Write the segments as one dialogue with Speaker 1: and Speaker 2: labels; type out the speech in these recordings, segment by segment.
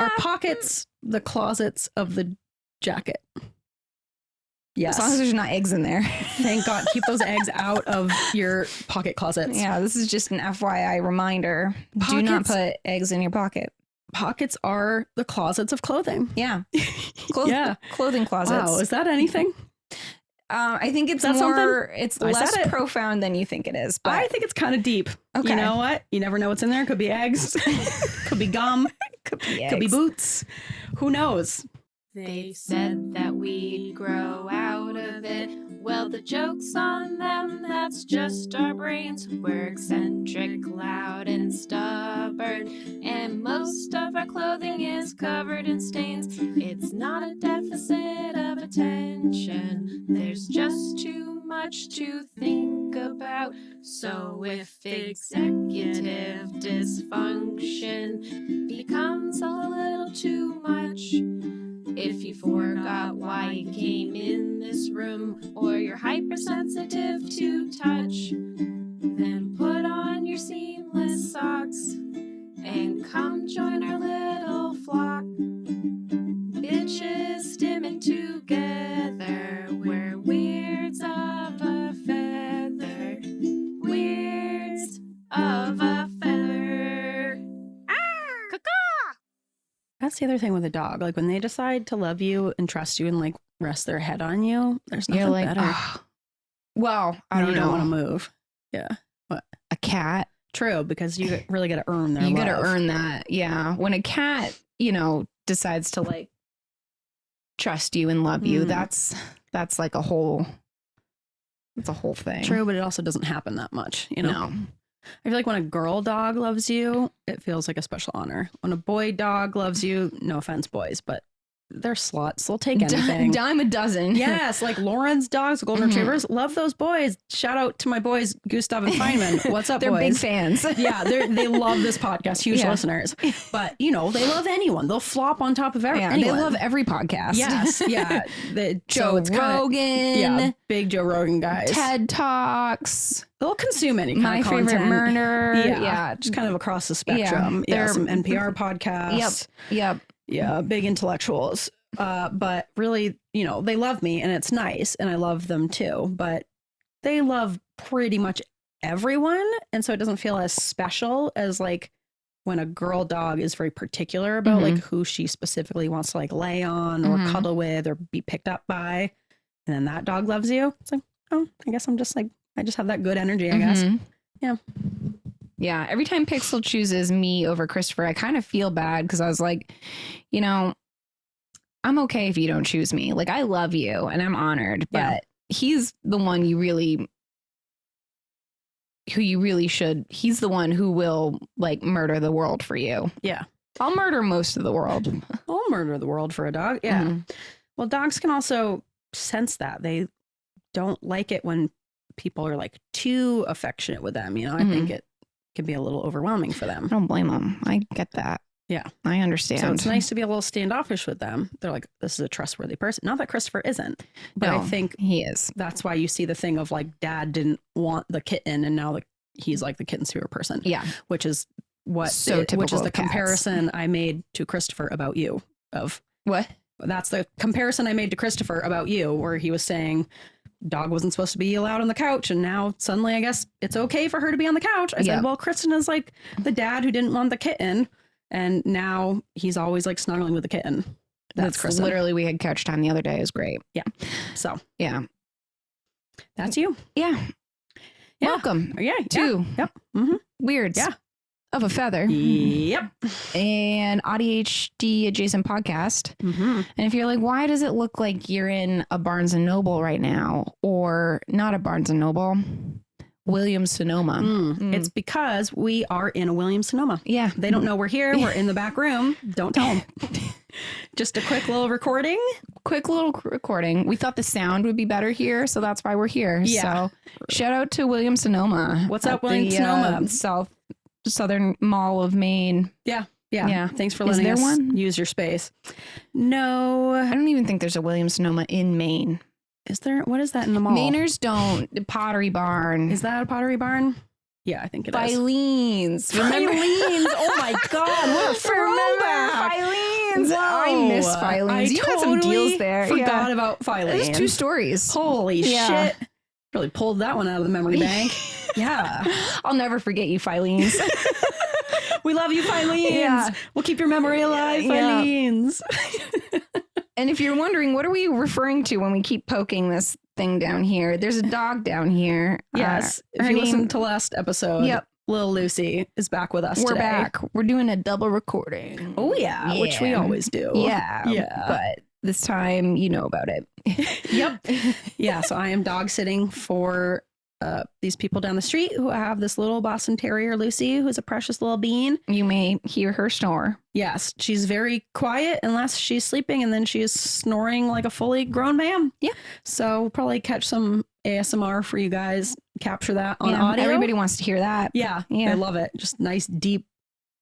Speaker 1: Are pockets the closets of the jacket? Yes.
Speaker 2: As long as there's not eggs in there.
Speaker 1: Thank God. Keep those eggs out of your pocket closets.
Speaker 2: Yeah, this is just an FYI reminder. Do not put eggs in your pocket.
Speaker 1: Pockets are the closets of clothing.
Speaker 2: Yeah. Clothing closets.
Speaker 1: Wow, is that anything?
Speaker 2: I think it's more, it's less profound than you think it is. But
Speaker 1: I think it's kind of deep. Okay. You know what? You never know what's in there. Could be eggs. Could be gum. Could be boots. Who knows?
Speaker 3: They said that we'd grow out of it. Well, the joke's on them, that's just our brains. We're eccentric, loud, and stubborn, and most of our clothing is covered in stains. It's not a deficit of attention, there's just too much to think about. So if executive dysfunction becomes a little too much, if you forgot why you came in this room, or you're hypersensitive to touch, then put on your seamless socks and come join our little flock. Bitches stimming together, we're weirds of a feather, weirds of a feather.
Speaker 1: That's the other thing with a dog. Like when they decide to love you and trust you and like rest their head on you, there's nothing better.
Speaker 2: Well, I don't know.
Speaker 1: You don't want to move. Yeah. What?
Speaker 2: A cat.
Speaker 1: True, because you really got to earn their love.
Speaker 2: You got to earn that. Yeah. When a cat, decides to like trust you and love you, that's like a whole thing.
Speaker 1: True, but it also doesn't happen that much, No. I feel like when a girl dog loves you, it feels like a special honor. When a boy dog loves you, no offense, boys, but they're sluts. They'll take anything.
Speaker 2: Dime a dozen.
Speaker 1: Yes, like Lauren's dogs, golden retrievers, love those boys. Shout out to my boys, Gustav and Feynman. What's up,
Speaker 2: they're
Speaker 1: boys?
Speaker 2: Big fans.
Speaker 1: Yeah, they love this podcast. Huge listeners. But, they love anyone. They'll flop on top of anyone.
Speaker 2: They love every podcast.
Speaker 1: Yes, yeah.
Speaker 2: Joe Rogan.
Speaker 1: Big Joe Rogan guys.
Speaker 2: TED Talks.
Speaker 1: They'll consume any kind
Speaker 2: My
Speaker 1: of content.
Speaker 2: Favorite Murder.
Speaker 1: Yeah, just kind of across the spectrum. Yeah, some NPR podcasts.
Speaker 2: Yep.
Speaker 1: Yeah, big intellectuals. But really, they love me and it's nice and I love them too. But they love pretty much everyone. And so it doesn't feel as special as like when a girl dog is very particular about like who she specifically wants to like lay on or cuddle with or be picked up by. And then that dog loves you. It's like, oh, I guess I just have that good energy, I guess. Yeah.
Speaker 2: Yeah. Every time Pixel chooses me over Christopher, I kind of feel bad because I was like, I'm okay if you don't choose me. Like, I love you and I'm honored, but he's the one he's the one who will like murder the world for you.
Speaker 1: Yeah.
Speaker 2: I'll murder most of the world.
Speaker 1: I'll murder the world for a dog. Yeah. Well, dogs can also sense that. They don't like it when people are like too affectionate with them. I think it can be a little overwhelming for them.
Speaker 2: I don't blame them. I get that.
Speaker 1: Yeah.
Speaker 2: I understand.
Speaker 1: So it's nice to be a little standoffish with them. They're like, this is a trustworthy person. Not that Christopher isn't, but I think
Speaker 2: he is.
Speaker 1: That's why you see the thing of like dad didn't want the kitten and now he's like the kitten's favorite person.
Speaker 2: Yeah.
Speaker 1: Which is
Speaker 2: which is
Speaker 1: the comparison I made to Christopher about you of
Speaker 2: what?
Speaker 1: That's the comparison I made to Christopher about you, where he was saying dog wasn't supposed to be allowed on the couch. And now suddenly I guess it's okay for her to be on the couch. I said, well, Kristen is like the dad who didn't want the kitten. And now he's always like snuggling with the kitten. That's Kristen.
Speaker 2: Literally, we had couch time the other day. It was great.
Speaker 1: Yeah. So,
Speaker 2: yeah.
Speaker 1: That's you.
Speaker 2: Yeah. Welcome.
Speaker 1: Yeah.
Speaker 2: To
Speaker 1: Yep.
Speaker 2: Weirds.
Speaker 1: Yeah.
Speaker 2: Of a Feather.
Speaker 1: Yep.
Speaker 2: And AuDHD-Adjacent podcast. And if you're like, why does it look like you're in a Barnes & Noble right now? Or not a Barnes & Noble? Williams-Sonoma.
Speaker 1: It's because we are in a Williams-Sonoma.
Speaker 2: Yeah.
Speaker 1: They don't know we're here. We're in the back room. Don't tell them. Just a quick little recording.
Speaker 2: We thought the sound would be better here, so that's why we're here.
Speaker 1: Yeah.
Speaker 2: So shout out to Williams-Sonoma.
Speaker 1: What's up, Williams-Sonoma?
Speaker 2: Southern Mall of Maine.
Speaker 1: Yeah. Thanks for letting us use your space. No.
Speaker 2: I don't even think there's a Williams-Sonoma in Maine.
Speaker 1: Is there? What is that in the mall?
Speaker 2: Mainers don't. The Pottery Barn.
Speaker 1: Is that a Pottery Barn? Yeah, I think it is.
Speaker 2: Filene's.
Speaker 1: Filene's. Oh my God. What a throwback.
Speaker 2: Filene's. I miss Filene's. You had some deals there.
Speaker 1: Forgot about Filene's.
Speaker 2: There's 2 stories.
Speaker 1: Holy shit. Really pulled that one out of the memory bank. Yeah.
Speaker 2: I'll never forget you, Filene's.
Speaker 1: We love you, Filene's.
Speaker 2: Yeah.
Speaker 1: We'll keep your memory alive, Filene's.
Speaker 2: And if you're wondering, what are we referring to when we keep poking this thing down here? There's a dog down here.
Speaker 1: Yes. If you listened to last episode, Little Lucy is back with us
Speaker 2: We're
Speaker 1: today.
Speaker 2: back. We're doing a double recording.
Speaker 1: Oh, yeah. Which we always do.
Speaker 2: Yeah. But this time, you know about it.
Speaker 1: Yep. Yeah. So I am dog sitting for these people down the street who have this little Boston Terrier, Lucy, who's a precious little bean.
Speaker 2: You may hear her snore.
Speaker 1: Yes. She's very quiet unless she's sleeping, and then she is snoring like a fully grown man. Yeah. So we'll probably catch some ASMR for you guys, capture that on audio.
Speaker 2: Everybody wants to hear that.
Speaker 1: Yeah. I love it. Just nice, deep,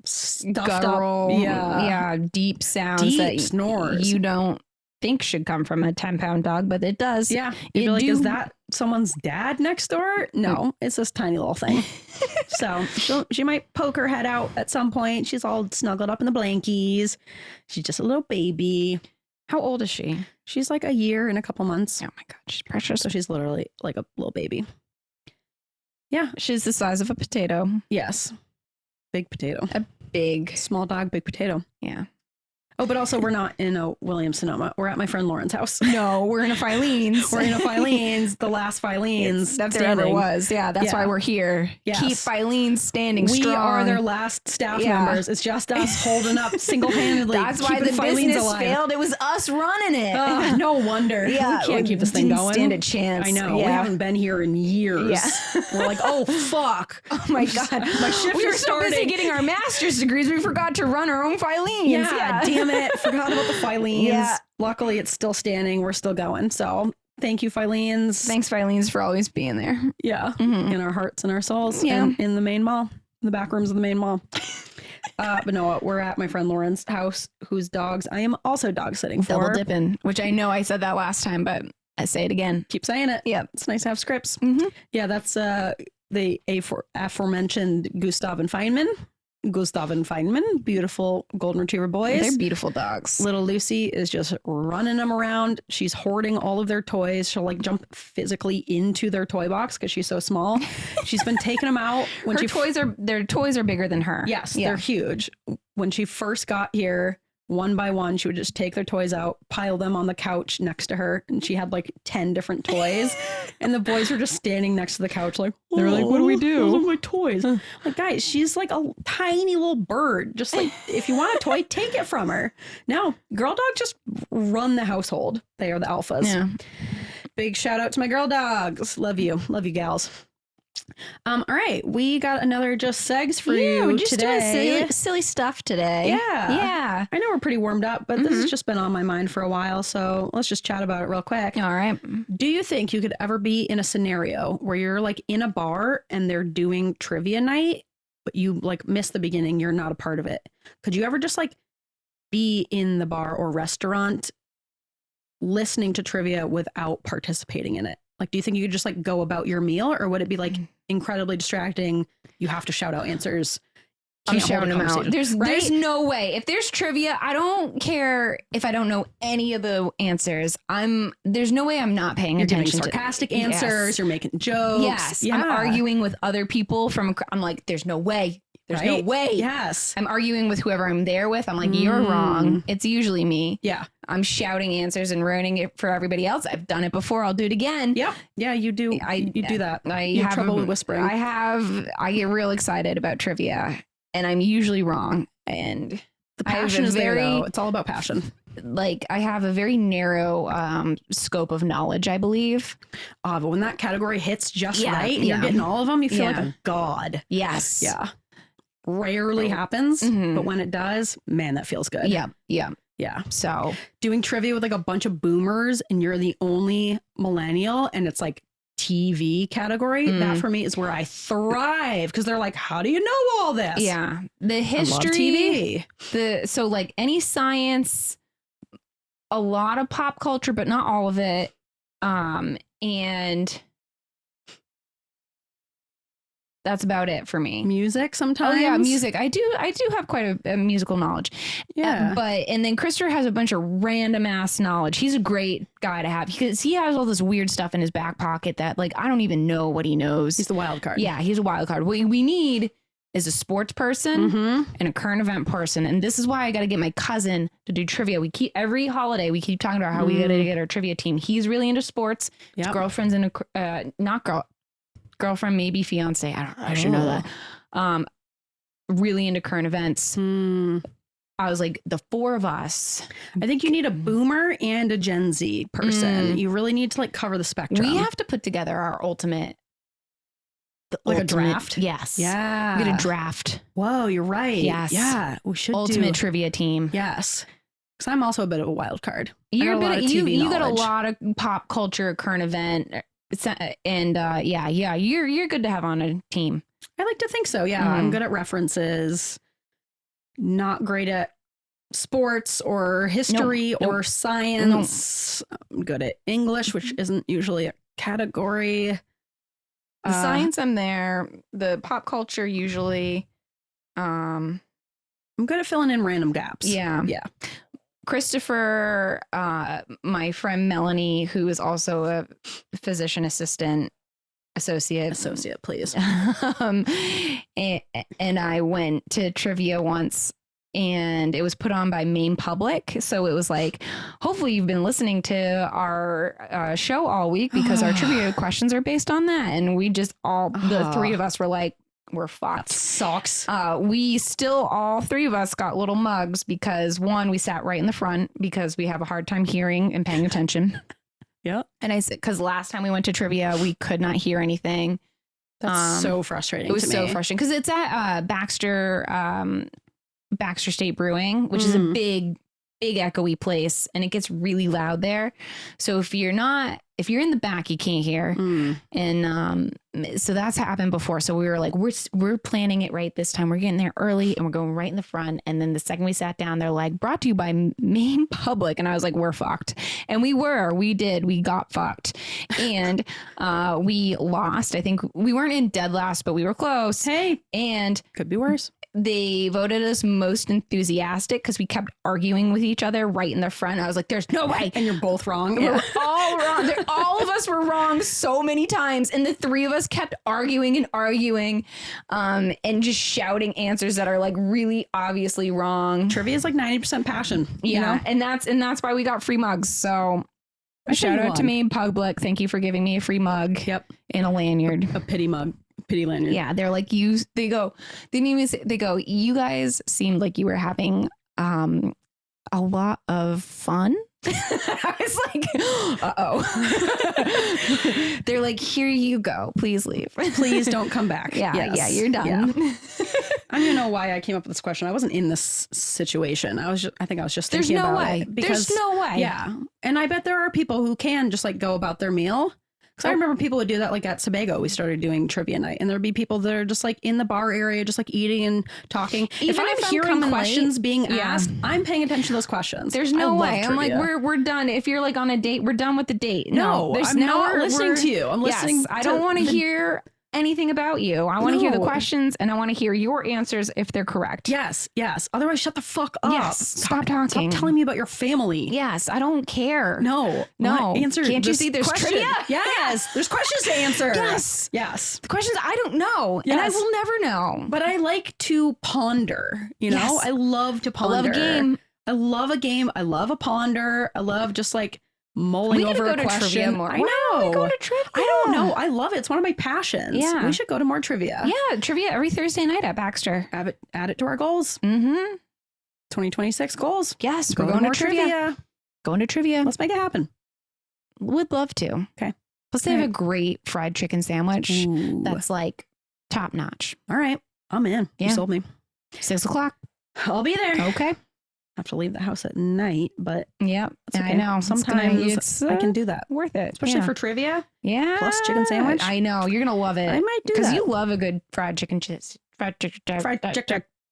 Speaker 1: stuffed
Speaker 2: guttural,
Speaker 1: up.
Speaker 2: deep sounds
Speaker 1: Deep
Speaker 2: that
Speaker 1: snores.
Speaker 2: you don't think should come from a 10-pound dog, but it does.
Speaker 1: Yeah. You'd be like, is that someone's dad next door? No, it's this tiny little thing. So she might poke her head out at some point. She's all snuggled up in the blankies. She's just a little baby.
Speaker 2: How old is she?
Speaker 1: She's like a year and a couple months.
Speaker 2: Oh my God, she's precious.
Speaker 1: So she's literally like a little baby. Yeah.
Speaker 2: She's the size of a potato.
Speaker 1: Yes. Big potato.
Speaker 2: A big.
Speaker 1: Small dog, big potato.
Speaker 2: Yeah.
Speaker 1: Oh, but also we're not in a Williams-Sonoma. We're at my friend Lauren's house.
Speaker 2: No, we're in a Filene's.
Speaker 1: We're in a Filene's, the last Filene's
Speaker 2: that there ever was. Yeah, that's why we're here.
Speaker 1: Yes.
Speaker 2: Keep Filene's standing
Speaker 1: we
Speaker 2: strong.
Speaker 1: We are their last staff members. It's just us holding up single-handedly.
Speaker 2: That's why the
Speaker 1: Filene's
Speaker 2: business
Speaker 1: alive.
Speaker 2: failed. It was us running it.
Speaker 1: No wonder.
Speaker 2: Yeah,
Speaker 1: we can't keep this thing going.
Speaker 2: Stand a chance.
Speaker 1: I know.
Speaker 2: Yeah.
Speaker 1: We haven't been here in years. Yeah. We're like, oh, fuck.
Speaker 2: Oh, my God.
Speaker 1: My shift
Speaker 2: we were
Speaker 1: is
Speaker 2: so busy getting our master's degrees, we forgot to run our own Filene's.
Speaker 1: Yeah, damn it. Forgot about the Filene's. Yeah. Luckily, it's still standing. We're still going. So thank you, Filene's.
Speaker 2: Thanks, Filene's, for always being there.
Speaker 1: Yeah. Mm-hmm. In our hearts and our souls. Yeah. And in the main mall, in the back rooms of the main mall. But no, we're at my friend Lauren's house, whose dogs I am also dog sitting for.
Speaker 2: Double dipping, which I know I said that last time, but I say it again.
Speaker 1: Keep saying it.
Speaker 2: Yeah.
Speaker 1: It's nice to have scripts. Mm-hmm. Yeah, that's the aforementioned Gustav and Feynman, beautiful golden retriever boys.
Speaker 2: They're beautiful dogs.
Speaker 1: Little Lucy is just running them around. She's hoarding all of their toys. She'll like jump physically into their toy box because she's so small. She's been taking them out when
Speaker 2: their toys are bigger than her.
Speaker 1: Yes, they're huge. When she first got here, one by one, she would just take their toys out, pile them on the couch next to her. And she had like 10 different toys. And the boys were just standing next to the couch like, they're like, what do we do? Those are my toys. Like, guys, she's like a tiny little bird. Just like, if you want a toy, take it from her. No, girl dogs just run the household. They are the alphas. Yeah. Big shout out to my girl dogs. Love you. Love you, gals. All right, we got another Just Segs for you
Speaker 2: we're just
Speaker 1: today.
Speaker 2: Doing silly stuff today.
Speaker 1: Yeah. I know we're pretty warmed up, but this has just been on my mind for a while, so let's just chat about it real quick.
Speaker 2: All right.
Speaker 1: Do you think you could ever be in a scenario where you're like in a bar and they're doing trivia night, but you like miss the beginning, you're not a part of it? Could you ever just like be in the bar or restaurant listening to trivia without participating in it? Like, do you think you could just like go about your meal, or would it be like incredibly distracting? You have to shout out answers.
Speaker 2: I'm shouting them out. There's no way. If there's trivia, I don't care if I don't know any of the answers. There's no way I'm not paying attention.
Speaker 1: You're giving sarcastic answers. Yes. You're making jokes.
Speaker 2: Yes. Yeah. I'm arguing with other people I'm like, there's no way. There's no way.
Speaker 1: Yes.
Speaker 2: I'm arguing with whoever I'm there with. I'm like, you're wrong. It's usually me.
Speaker 1: Yeah.
Speaker 2: I'm shouting answers and ruining it for everybody else. I've done it before. I'll do it again.
Speaker 1: Yep. Yeah, you do. You do that.
Speaker 2: You
Speaker 1: have trouble with whispering.
Speaker 2: I get real excited about trivia and I'm usually wrong. And
Speaker 1: the passion is there, though. It's all about passion.
Speaker 2: Like, I have a very narrow scope of knowledge, I believe.
Speaker 1: But when that category hits just right and you're getting all of them, you feel like a god.
Speaker 2: Yes.
Speaker 1: Yeah. Rarely happens, but when it does, man, that feels good.
Speaker 2: Yeah. Yeah.
Speaker 1: Yeah.
Speaker 2: So
Speaker 1: doing trivia with like a bunch of boomers and you're the only millennial and it's like TV category, that for me is where I thrive, because they're like, how do you know all this?
Speaker 2: Yeah. The history, so like any science, a lot of pop culture, but not all of it. And That's about it for me.
Speaker 1: Music sometimes.
Speaker 2: Oh yeah, music. I do have quite a musical knowledge.
Speaker 1: Yeah.
Speaker 2: And then Christopher has a bunch of random ass knowledge. He's a great guy to have because he has all this weird stuff in his back pocket that like I don't even know what he knows.
Speaker 1: He's the wild card.
Speaker 2: Yeah, he's a wild card. What we need is a sports person and a current event person. And this is why I got to get my cousin to do trivia. We keep every holiday, we keep talking about how we got to get our trivia team. He's really into sports. His girlfriend's into, girlfriend, maybe fiance. I should know that. Really into current events. I was like, the four of us.
Speaker 1: I think you need a boomer and a Gen Z person. You really need to like cover the spectrum.
Speaker 2: We have to put together our ultimate.
Speaker 1: A draft?
Speaker 2: Yes.
Speaker 1: Yeah.
Speaker 2: We get a draft.
Speaker 1: Whoa, you're right.
Speaker 2: Yes.
Speaker 1: Yeah. We should
Speaker 2: ultimate trivia team.
Speaker 1: Yes. Because I'm also a bit of a wild card.
Speaker 2: You're a bit of
Speaker 1: TV
Speaker 2: you got a
Speaker 1: knowledge.
Speaker 2: lot of pop culture, current event, and you're good to have on a team.
Speaker 1: I like to think so. Yeah. I'm good at references. Not great at sports or history or science. I'm good at English, which isn't usually a category.
Speaker 2: The science, I'm there. The pop culture, usually.
Speaker 1: I'm good at filling in random gaps.
Speaker 2: Yeah.
Speaker 1: Yeah.
Speaker 2: Christopher, my friend Melanie, who is also a physician assistant, associate,
Speaker 1: please.
Speaker 2: and I went to trivia once. And it was put on by Maine Public. So it was like, hopefully you've been listening to our show all week because our trivia questions are based on that. And we just the three of us were like, we're fucked.
Speaker 1: That sucks.
Speaker 2: We still, all three of us got little mugs because one, we sat right in the front because we have a hard time hearing and paying attention.
Speaker 1: Yeah.
Speaker 2: And I said, because last time we went to trivia, we could not hear anything.
Speaker 1: That's so frustrating.
Speaker 2: It was
Speaker 1: to
Speaker 2: so
Speaker 1: me.
Speaker 2: frustrating because it's at Baxter State Brewing, which is a big echoey place, and it gets really loud there. So if you're in the back, you can't hear. And so that's happened before. So we were like, we're planning it right this time. We're getting there early and we're going right in the front. And then the second we sat down, they're like, brought to you by Maine Public. And I was like, we're fucked. And we got fucked. And we lost. I think we weren't in dead last, but we were close.
Speaker 1: Hey,
Speaker 2: and
Speaker 1: could be worse.
Speaker 2: They voted us most enthusiastic because we kept arguing with each other right in the front. I was like, there's no way.
Speaker 1: And you're both wrong.
Speaker 2: We're all wrong. All of us were wrong so many times. And the three of us kept arguing and just shouting answers that are like really obviously wrong.
Speaker 1: Trivia is like 90% passion. You know?
Speaker 2: And that's why we got free mugs. So shout out to Maine Public. Thank you for giving me a free mug.
Speaker 1: Yep.
Speaker 2: And a lanyard.
Speaker 1: A pity mug. Pity lanyard.
Speaker 2: Yeah, they're like they go, you guys seemed like you were having a lot of fun. I was like, uh-oh. They're like, here you go. Please leave.
Speaker 1: Please don't come back.
Speaker 2: Yeah, you're done.
Speaker 1: Yeah. I don't even know why I came up with this question. I wasn't in this situation. I think I was just thinking about it.
Speaker 2: There's no way.
Speaker 1: Yeah. And I bet there are people who can just like go about their meal. Because I remember people would do that like at Sebago. We started doing trivia night, and there'd be people that are just like in the bar area, just like eating and talking.
Speaker 2: Even
Speaker 1: if I'm hearing questions being asked, I'm paying attention to those questions.
Speaker 2: There's no way.
Speaker 1: Trivia.
Speaker 2: I'm like, we're done. If you're like on a date, we're done with the date.
Speaker 1: No,
Speaker 2: there's
Speaker 1: I'm not listening to you. I'm listening.
Speaker 2: I don't want to hear anything about you. I want to hear the questions, and I want to hear your answers if they're correct.
Speaker 1: Yes. Otherwise, shut the fuck up.
Speaker 2: Yes. Stop talking.
Speaker 1: Stop telling me about your family.
Speaker 2: Yes. I don't care.
Speaker 1: No.
Speaker 2: Answer. Can't you see there's
Speaker 1: question.
Speaker 2: trivia?
Speaker 1: Yes. There's questions to answer.
Speaker 2: Yes. The questions I don't know, and I will never know.
Speaker 1: But I like to ponder. You know,
Speaker 2: Yes.
Speaker 1: I love to ponder.
Speaker 2: I love a game.
Speaker 1: I love a game. I love a ponder. I love just like mulling over a question.
Speaker 2: Trivia more.
Speaker 1: I know.
Speaker 2: We go to trivia.
Speaker 1: I don't know. I love it. It's one of my passions.
Speaker 2: Yeah.
Speaker 1: We should go to more trivia.
Speaker 2: Yeah, trivia every Thursday night at Baxter.
Speaker 1: Add it to our goals.
Speaker 2: Mm-hmm.
Speaker 1: 2026 goals.
Speaker 2: Yes,
Speaker 1: Go
Speaker 2: we're
Speaker 1: to
Speaker 2: going
Speaker 1: more
Speaker 2: to trivia. Going to trivia.
Speaker 1: Let's make it happen.
Speaker 2: Would love to.
Speaker 1: Okay.
Speaker 2: Plus they have a great fried chicken sandwich
Speaker 1: Ooh.
Speaker 2: that's like top notch.
Speaker 1: All right. I'm in.
Speaker 2: Yeah.
Speaker 1: You sold me.
Speaker 2: 6 o'clock.
Speaker 1: I'll be there.
Speaker 2: Okay.
Speaker 1: Have to leave the house at night, but
Speaker 2: Yep.
Speaker 1: that's okay.
Speaker 2: I know.
Speaker 1: Sometimes
Speaker 2: it's
Speaker 1: I can do that,
Speaker 2: worth it.
Speaker 1: especially for trivia.
Speaker 2: Yeah.
Speaker 1: plus chicken sandwich.
Speaker 2: I know. You're going to love it.
Speaker 1: I might do
Speaker 2: Because
Speaker 1: that.
Speaker 2: you love a good fried chicken. Fried chicken.
Speaker 1: Fried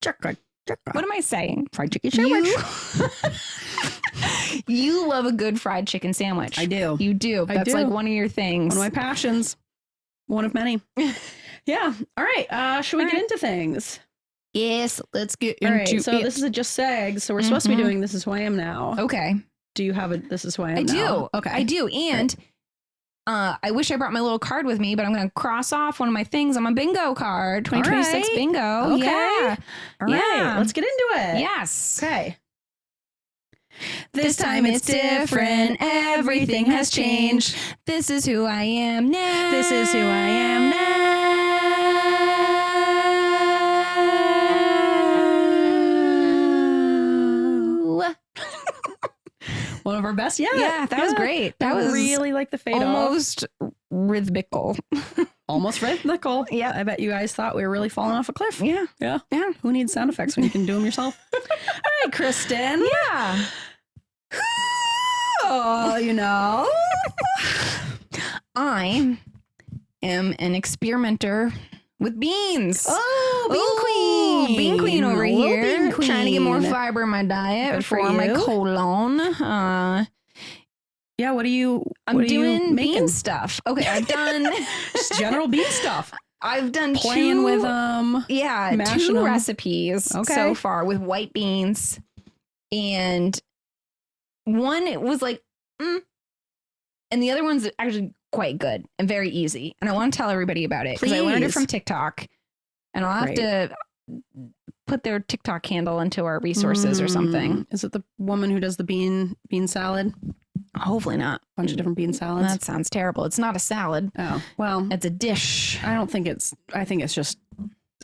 Speaker 1: chicken.
Speaker 2: What am I saying?
Speaker 1: Fried chicken sandwich.
Speaker 2: You love a good fried chicken sandwich.
Speaker 1: I do.
Speaker 2: You do.
Speaker 1: I
Speaker 2: That's
Speaker 1: do.
Speaker 2: like one of your things.
Speaker 1: One of my passions. One of many. Yeah. All right. Should we get into things?
Speaker 2: Yes, let's get
Speaker 1: All
Speaker 2: into
Speaker 1: right. So
Speaker 2: it.
Speaker 1: this is a Just Segs. So we're supposed to be
Speaker 2: Mhm.
Speaker 1: doing This Is Who I Am Now.
Speaker 2: Okay.
Speaker 1: Do you have a This Is Who I Am
Speaker 2: I
Speaker 1: Now?
Speaker 2: do.
Speaker 1: Okay.
Speaker 2: I do. And I wish I brought my little card with me, but I'm going to cross off one of my things on my bingo card. 2026
Speaker 1: right.
Speaker 2: bingo.
Speaker 1: Okay.
Speaker 2: Yeah.
Speaker 1: All right.
Speaker 2: Yeah.
Speaker 1: Let's get into it.
Speaker 2: Yes.
Speaker 1: Okay.
Speaker 2: This time it's different. Everything has changed. This is who I am now.
Speaker 1: This is who I am now. One of our best yet.
Speaker 2: Yeah, that was great. That was
Speaker 1: really like the fade
Speaker 2: almost rhythmical.
Speaker 1: almost rhythmical.
Speaker 2: Yeah.
Speaker 1: I bet you guys thought we were really falling off a cliff.
Speaker 2: Yeah.
Speaker 1: Yeah.
Speaker 2: Yeah.
Speaker 1: Who needs sound effects when you can do them yourself? All right, Kristen.
Speaker 2: Yeah.
Speaker 1: Oh, you know.
Speaker 2: I am an experimenter with beans.
Speaker 1: Oh,
Speaker 2: Bean Queen over
Speaker 1: Little
Speaker 2: here.
Speaker 1: Bean Queen.
Speaker 2: Trying to get more fiber in my diet
Speaker 1: Good for
Speaker 2: for my
Speaker 1: you.
Speaker 2: colon.
Speaker 1: Yeah, what are you
Speaker 2: I'm
Speaker 1: what are you
Speaker 2: doing
Speaker 1: making?
Speaker 2: bean stuff. Okay, I've done
Speaker 1: Just general bean stuff.
Speaker 2: I've done
Speaker 1: Playing
Speaker 2: two,
Speaker 1: with them.
Speaker 2: yeah,
Speaker 1: mashing
Speaker 2: two
Speaker 1: 'em.
Speaker 2: recipes
Speaker 1: Okay.
Speaker 2: so far with white beans. And one it was like, and the other one's actually quite good and very easy. And I want to tell everybody about it because I learned it
Speaker 1: Please.
Speaker 2: from TikTok. And I'll have
Speaker 1: Great.
Speaker 2: to put their TikTok handle into our resources or something.
Speaker 1: Is it the woman who does the bean salad?
Speaker 2: Hopefully not.
Speaker 1: Bunch of different bean salads.
Speaker 2: That sounds terrible. It's not a salad.
Speaker 1: Oh, well,
Speaker 2: It's a dish.
Speaker 1: I think it's just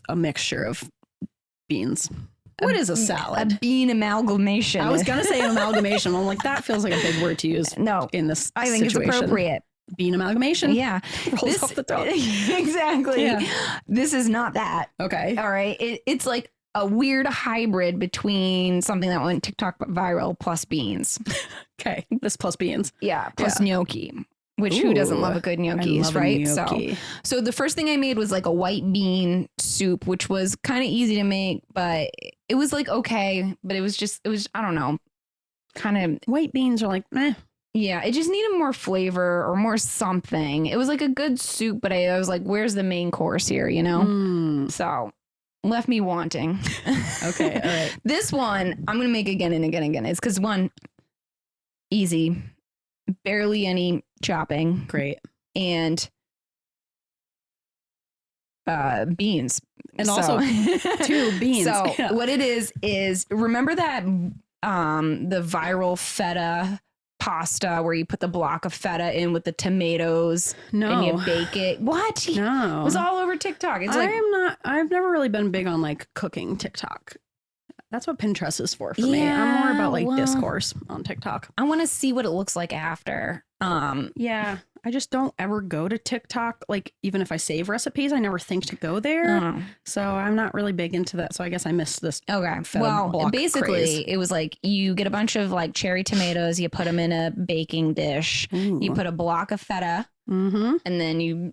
Speaker 1: a mixture of beans. What is a
Speaker 2: A
Speaker 1: salad?
Speaker 2: bean amalgamation.
Speaker 1: I was going to say an amalgamation. I'm like, that feels like a big word to use
Speaker 2: no.
Speaker 1: in this
Speaker 2: I think
Speaker 1: situation.
Speaker 2: it's appropriate.
Speaker 1: Bean amalgamation?
Speaker 2: Yeah.
Speaker 1: Rolls off the tongue.
Speaker 2: Exactly.
Speaker 1: Yeah.
Speaker 2: This is not that.
Speaker 1: Okay.
Speaker 2: All right. It's like a weird hybrid between something that went TikTok viral plus beans.
Speaker 1: Okay. This plus beans.
Speaker 2: Yeah. Plus gnocchi. Which who doesn't love a good
Speaker 1: I
Speaker 2: gnocchis,
Speaker 1: love a
Speaker 2: right?
Speaker 1: gnocchi.
Speaker 2: So the first thing I made was like a white bean soup, which was kind of easy to make, but it was like okay, but it was I don't know, kind of
Speaker 1: White beans are like, meh.
Speaker 2: yeah, it just needed more flavor or more something. It was like a good soup, but I was like, where's the main course here, you know?
Speaker 1: Mm.
Speaker 2: So left me wanting.
Speaker 1: Okay, all right.
Speaker 2: This one I'm gonna make again and again and again. It's because one, easy, barely any chopping,
Speaker 1: Great.
Speaker 2: and beans.
Speaker 1: And
Speaker 2: So-
Speaker 1: also 2 beans.
Speaker 2: So
Speaker 1: Yeah.
Speaker 2: what it is remember that the viral feta pasta where you put the block of feta in with the tomatoes and you
Speaker 1: No.
Speaker 2: bake it? What? It
Speaker 1: No.
Speaker 2: was all over TikTok. It's like
Speaker 1: I've never really been big on like cooking TikTok. That's what Pinterest is for me. I'm more about like
Speaker 2: well-
Speaker 1: discourse on TikTok.
Speaker 2: I want to see what it looks like after.
Speaker 1: Yeah. I just don't ever go to TikTok. Like even if I save recipes, I never think to go there.
Speaker 2: Oh.
Speaker 1: So I'm not really big into that. So I guess I missed this.
Speaker 2: Okay.
Speaker 1: Feta
Speaker 2: Well,
Speaker 1: block
Speaker 2: basically,
Speaker 1: craze.
Speaker 2: it was like you get a bunch of like cherry tomatoes, you put them in a baking dish, you put a block of feta,
Speaker 1: Mm-hmm.
Speaker 2: and then you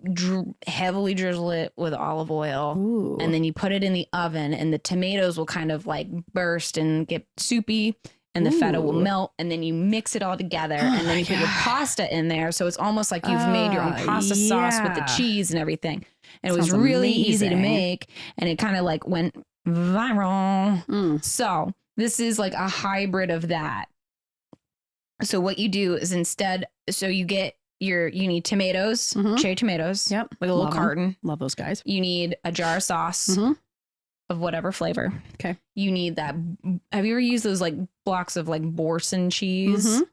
Speaker 2: heavily drizzle it with olive oil.
Speaker 1: Ooh.
Speaker 2: And then you put it in the oven, and the tomatoes will kind of like burst and get soupy, and the feta will
Speaker 1: Ooh.
Speaker 2: melt. And then you mix it all together, and then you put your pasta in there. So it's almost like you've made your own pasta sauce with the
Speaker 1: yeah.
Speaker 2: cheese and everything. And it was
Speaker 1: Sounds
Speaker 2: really easy to
Speaker 1: amazing.
Speaker 2: make, and it kind of like went viral.
Speaker 1: Mm.
Speaker 2: So this is like a hybrid of that. So what you do is instead, so you need tomatoes,
Speaker 1: Mhm.
Speaker 2: cherry tomatoes,
Speaker 1: Yep.
Speaker 2: like a little
Speaker 1: Love 'em.
Speaker 2: carton.
Speaker 1: Love those guys.
Speaker 2: You need a jar of sauce
Speaker 1: Mhm.
Speaker 2: of whatever flavor.
Speaker 1: Okay.
Speaker 2: You need that. Have you ever used those like blocks of like Boursin cheese?
Speaker 1: Mhm.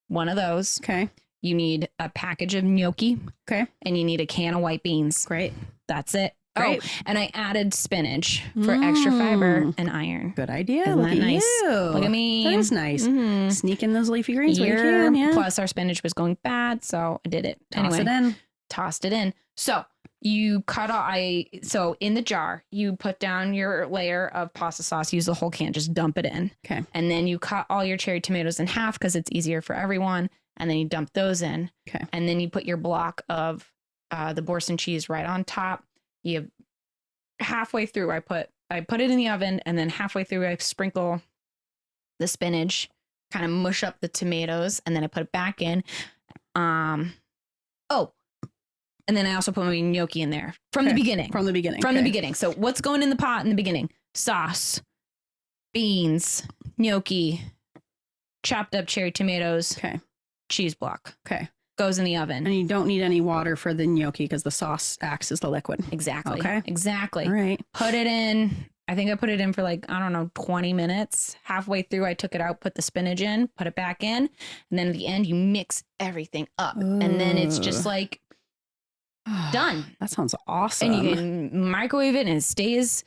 Speaker 2: One of those.
Speaker 1: Okay.
Speaker 2: You need a package of gnocchi.
Speaker 1: Okay.
Speaker 2: And you need a can of white beans.
Speaker 1: Great.
Speaker 2: That's it.
Speaker 1: Great.
Speaker 2: Oh, and I added spinach for extra fiber
Speaker 1: Mm.
Speaker 2: and iron.
Speaker 1: Good idea.
Speaker 2: Isn't
Speaker 1: Look
Speaker 2: that
Speaker 1: at
Speaker 2: nice?
Speaker 1: you.
Speaker 2: Look at me.
Speaker 1: That is nice.
Speaker 2: Mhm.
Speaker 1: Sneak in those leafy greens when you
Speaker 2: Here,
Speaker 1: can. Yeah.
Speaker 2: Plus our spinach was going bad, so I did it.
Speaker 1: Toss
Speaker 2: anyway,
Speaker 1: it in.
Speaker 2: tossed it in. So you cut off. So in the jar, you put down your layer of pasta sauce. Use the whole can. Just dump it in.
Speaker 1: Okay.
Speaker 2: And then you cut all your cherry tomatoes in half because it's easier for everyone. And then you dump those in.
Speaker 1: Okay.
Speaker 2: And then you put your block of the Boursin cheese right on top. You halfway through, I put it in the oven, and then halfway through, I sprinkle the spinach, kind of mush up the tomatoes, and then I put it back in. Oh, And then I also put my gnocchi in there from the beginning.
Speaker 1: From the beginning.
Speaker 2: From the beginning. So what's going in the pot in the beginning? Sauce, beans, gnocchi, chopped up cherry tomatoes,
Speaker 1: Okay.
Speaker 2: cheese block.
Speaker 1: Okay.
Speaker 2: Goes in the oven.
Speaker 1: And you don't need any water for the gnocchi because the sauce acts as the liquid.
Speaker 2: Exactly.
Speaker 1: Okay.
Speaker 2: Exactly.
Speaker 1: All right.
Speaker 2: Put it in. I think I put it in for like, I don't know, 20 minutes. Halfway through, I took it out, put the spinach in, put it back in. And then at the end, you mix everything up. And then it's just like done.
Speaker 1: That sounds awesome.
Speaker 2: And you can microwave it and it stays.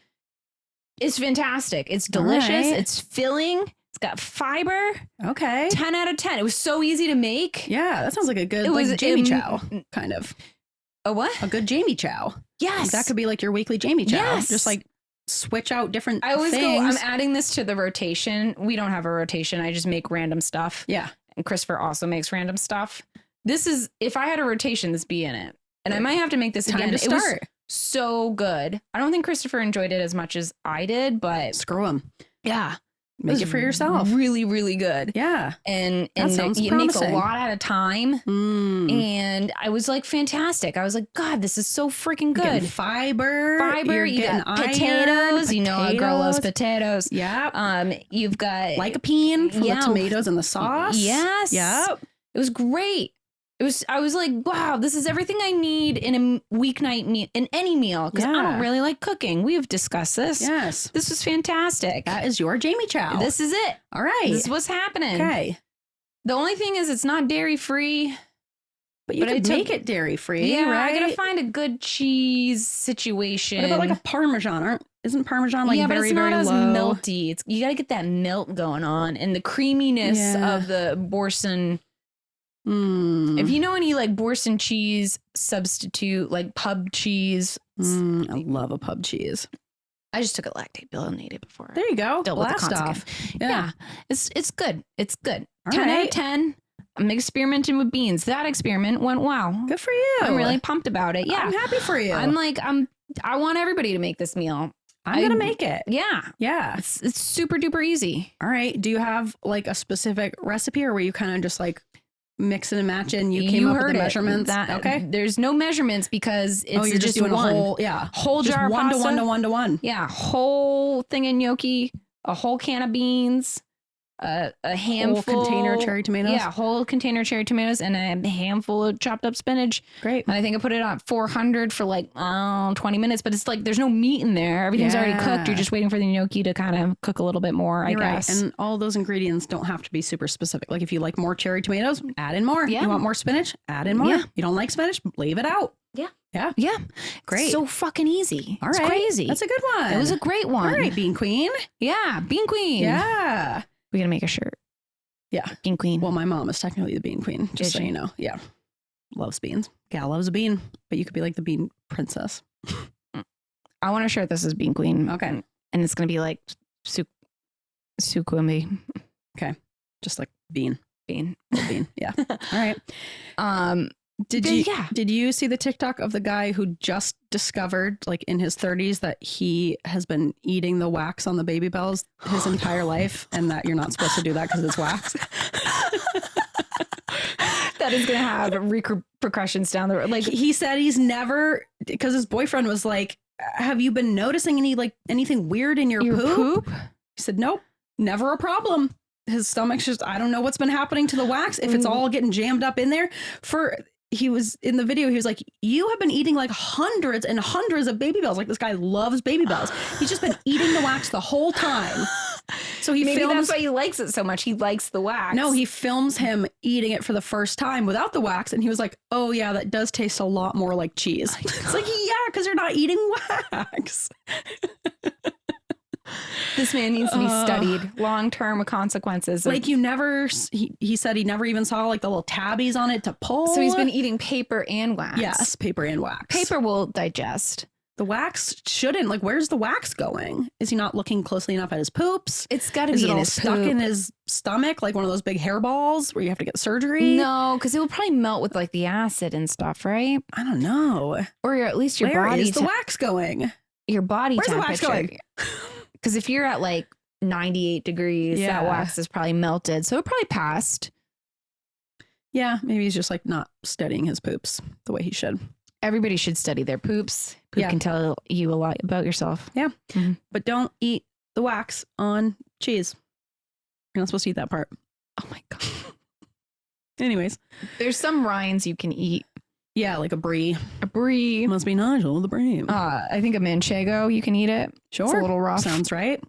Speaker 2: It's fantastic. It's delicious.
Speaker 1: right.
Speaker 2: It's filling. It's got fiber.
Speaker 1: Okay.
Speaker 2: 10 out of 10. It was so easy to make.
Speaker 1: Yeah, that sounds like a good
Speaker 2: It
Speaker 1: like
Speaker 2: was
Speaker 1: Jamie Chow kind of.
Speaker 2: A what?
Speaker 1: A good Jamie Chow.
Speaker 2: Yes.
Speaker 1: That could be like your weekly Jamie Chow.
Speaker 2: Yes.
Speaker 1: Just like switch out different
Speaker 2: I always
Speaker 1: things.
Speaker 2: go, I'm adding this to the rotation. We don't have a rotation. I just make random stuff.
Speaker 1: Yeah.
Speaker 2: And Christopher also makes random stuff. This is, if I had a rotation, this be in it. And I might have to make this
Speaker 1: Time
Speaker 2: again.
Speaker 1: to
Speaker 2: It was
Speaker 1: start.
Speaker 2: so good. I don't think Christopher enjoyed it as much as I did, but
Speaker 1: Screw them.
Speaker 2: yeah.
Speaker 1: Make it for yourself.
Speaker 2: Really, really good.
Speaker 1: Yeah.
Speaker 2: And
Speaker 1: That sounds
Speaker 2: you make a
Speaker 1: promising.
Speaker 2: lot at a time.
Speaker 1: Mm.
Speaker 2: And I was like, fantastic. I was like, God, this is so freaking
Speaker 1: You're getting
Speaker 2: good.
Speaker 1: fiber.
Speaker 2: Fiber,
Speaker 1: You're
Speaker 2: you
Speaker 1: getting
Speaker 2: got
Speaker 1: iron,
Speaker 2: potatoes. You know, a girl loves
Speaker 1: potatoes.
Speaker 2: potatoes.
Speaker 1: Yeah.
Speaker 2: You've got
Speaker 1: Lycopene from
Speaker 2: Yeah.
Speaker 1: the tomatoes and the sauce.
Speaker 2: Yes.
Speaker 1: Yep.
Speaker 2: It was great. I was like, wow, this is everything I need in a weeknight meal, in any meal, because I
Speaker 1: Yeah.
Speaker 2: don't really like cooking. We have discussed this.
Speaker 1: Yes.
Speaker 2: This was fantastic.
Speaker 1: That is your Jamie Chow.
Speaker 2: This is it.
Speaker 1: All right.
Speaker 2: This is what's happening.
Speaker 1: Okay.
Speaker 2: The only thing is it's not dairy free.
Speaker 1: But you
Speaker 2: But I
Speaker 1: can
Speaker 2: took-
Speaker 1: make it dairy free,
Speaker 2: Yeah,
Speaker 1: right?
Speaker 2: I gotta find a good cheese situation.
Speaker 1: What about like a Parmesan? Isn't Parmesan like
Speaker 2: yeah, but
Speaker 1: very,
Speaker 2: it's not
Speaker 1: very
Speaker 2: as
Speaker 1: low?
Speaker 2: melty. You gotta get that melt going on and the creaminess
Speaker 1: Yeah.
Speaker 2: of the Boursin.
Speaker 1: Mm.
Speaker 2: If you know any like Boursin cheese substitute, like pub cheese,
Speaker 1: I love a pub cheese.
Speaker 2: I just took a lactate billinated before.
Speaker 1: There you go.
Speaker 2: Dealt with the
Speaker 1: Blast off.
Speaker 2: consequence.
Speaker 1: Yeah.
Speaker 2: Yeah, it's good. It's good.
Speaker 1: All
Speaker 2: 10 out of
Speaker 1: right.
Speaker 2: 10. I'm experimenting with beans. That experiment went wow.
Speaker 1: Good for you.
Speaker 2: I'm really pumped about it. Yeah,
Speaker 1: I'm happy for you.
Speaker 2: I want everybody to make this meal.
Speaker 1: I'm going to make it.
Speaker 2: Yeah,
Speaker 1: Yeah.
Speaker 2: it's super duper easy.
Speaker 1: All right. Do you have like a specific recipe or were you kind of just like mix it and match it and you came up with
Speaker 2: heard
Speaker 1: the
Speaker 2: it.
Speaker 1: measurements?
Speaker 2: Okay. There's no measurements because it's
Speaker 1: you're just doing
Speaker 2: one.
Speaker 1: a whole,
Speaker 2: whole
Speaker 1: just
Speaker 2: jar of
Speaker 1: one to
Speaker 2: pasta.
Speaker 1: one to one to one.
Speaker 2: Yeah, whole thing of gnocchi, a whole can of beans, a handful
Speaker 1: Whole container of cherry tomatoes.
Speaker 2: Yeah, whole container of cherry tomatoes and a handful of chopped up spinach.
Speaker 1: Great.
Speaker 2: And I think I put it on 400 for like 20 minutes, but it's like there's no meat in there. Everything's already cooked.
Speaker 1: Yeah.
Speaker 2: You're just waiting for the gnocchi to kind of cook a little bit more,
Speaker 1: You're
Speaker 2: I
Speaker 1: right.
Speaker 2: guess.
Speaker 1: And all those ingredients don't have to be super specific. Like if you like more cherry tomatoes, add in more.
Speaker 2: Yeah.
Speaker 1: You want more spinach, add in more.
Speaker 2: Yeah.
Speaker 1: You don't like spinach, leave it out.
Speaker 2: Yeah.
Speaker 1: Yeah.
Speaker 2: Yeah.
Speaker 1: Great.
Speaker 2: So fucking easy.
Speaker 1: All
Speaker 2: It's
Speaker 1: right.
Speaker 2: crazy.
Speaker 1: That's a good one.
Speaker 2: It was a great one.
Speaker 1: All right, Bean Queen.
Speaker 2: Yeah. Bean Queen.
Speaker 1: Yeah.
Speaker 2: We're going to make a shirt.
Speaker 1: Yeah.
Speaker 2: Bean Queen.
Speaker 1: Well, my mom is technically the Bean Queen, just
Speaker 2: Is
Speaker 1: so
Speaker 2: she?
Speaker 1: you know. Yeah. Loves beans. Gal loves a bean, but you could be like the bean princess.
Speaker 2: I want a shirt that says Bean Queen.
Speaker 1: Okay.
Speaker 2: And it's going to be like Sukwumi
Speaker 1: Just like bean.
Speaker 2: Bean.
Speaker 1: Little bean. Yeah. All right. Did
Speaker 2: But
Speaker 1: you
Speaker 2: yeah.
Speaker 1: did you see the TikTok of the guy who just discovered, like in his 30s, that he has been eating the wax on the baby bells his entire life, and that you're not supposed to do that because it's wax?
Speaker 2: That is going to have repercussions down the road. Like,
Speaker 1: He said he's never, because his boyfriend was like, "Have you been noticing anything weird in your poop?" He said, "Nope, never a problem." His stomach's just, I don't know what's been happening to the wax. If it's all getting jammed up in there. He was in the video, he was like, "You have been eating like hundreds and hundreds of baby bells." Like, this guy loves baby bells. He's just been eating the wax the whole time. So he
Speaker 2: maybe
Speaker 1: films.
Speaker 2: that's why he likes it so much. He likes the wax.
Speaker 1: No, he films him eating it for the first time without the wax. And he was like, "Oh yeah, that does taste a lot more like cheese." It's like, yeah, because you're not eating wax.
Speaker 2: This man needs to be studied. Long-term consequences.
Speaker 1: Like he said he never even saw like the little tabbies on it to pull.
Speaker 2: So he's been eating paper and wax.
Speaker 1: Yes, paper and wax.
Speaker 2: Paper will digest.
Speaker 1: The wax shouldn't. Like, where's the wax going? Is he not looking closely enough at his poops?
Speaker 2: It's got to
Speaker 1: Is
Speaker 2: be
Speaker 1: it
Speaker 2: in
Speaker 1: all
Speaker 2: his
Speaker 1: stuck
Speaker 2: poop.
Speaker 1: in his stomach, like one of those big hairballs where you have to get surgery?
Speaker 2: No, because it will probably melt with like the acid and stuff, right?
Speaker 1: I don't know.
Speaker 2: Or at least your
Speaker 1: Where
Speaker 2: body.
Speaker 1: is the wax going?
Speaker 2: Your body
Speaker 1: Where's the wax
Speaker 2: temperature. Because if you're at like 98 degrees,
Speaker 1: Yeah.
Speaker 2: that wax is probably melted. So it probably passed.
Speaker 1: Yeah, maybe he's just like not studying his poops the way he should.
Speaker 2: Everybody should study their poops. Poop can tell you a lot about yourself.
Speaker 1: Yeah.
Speaker 2: Mm-hmm.
Speaker 1: But don't eat the wax on cheese. You're not supposed to eat that part.
Speaker 2: Oh my God.
Speaker 1: Anyways.
Speaker 2: There's some rinds you can eat.
Speaker 1: Yeah, like a brie.
Speaker 2: A brie.
Speaker 1: Must be Nigel, the brie.
Speaker 2: I think a manchego, you can eat it.
Speaker 1: Sure.
Speaker 2: It's a little rough.
Speaker 1: Sounds right.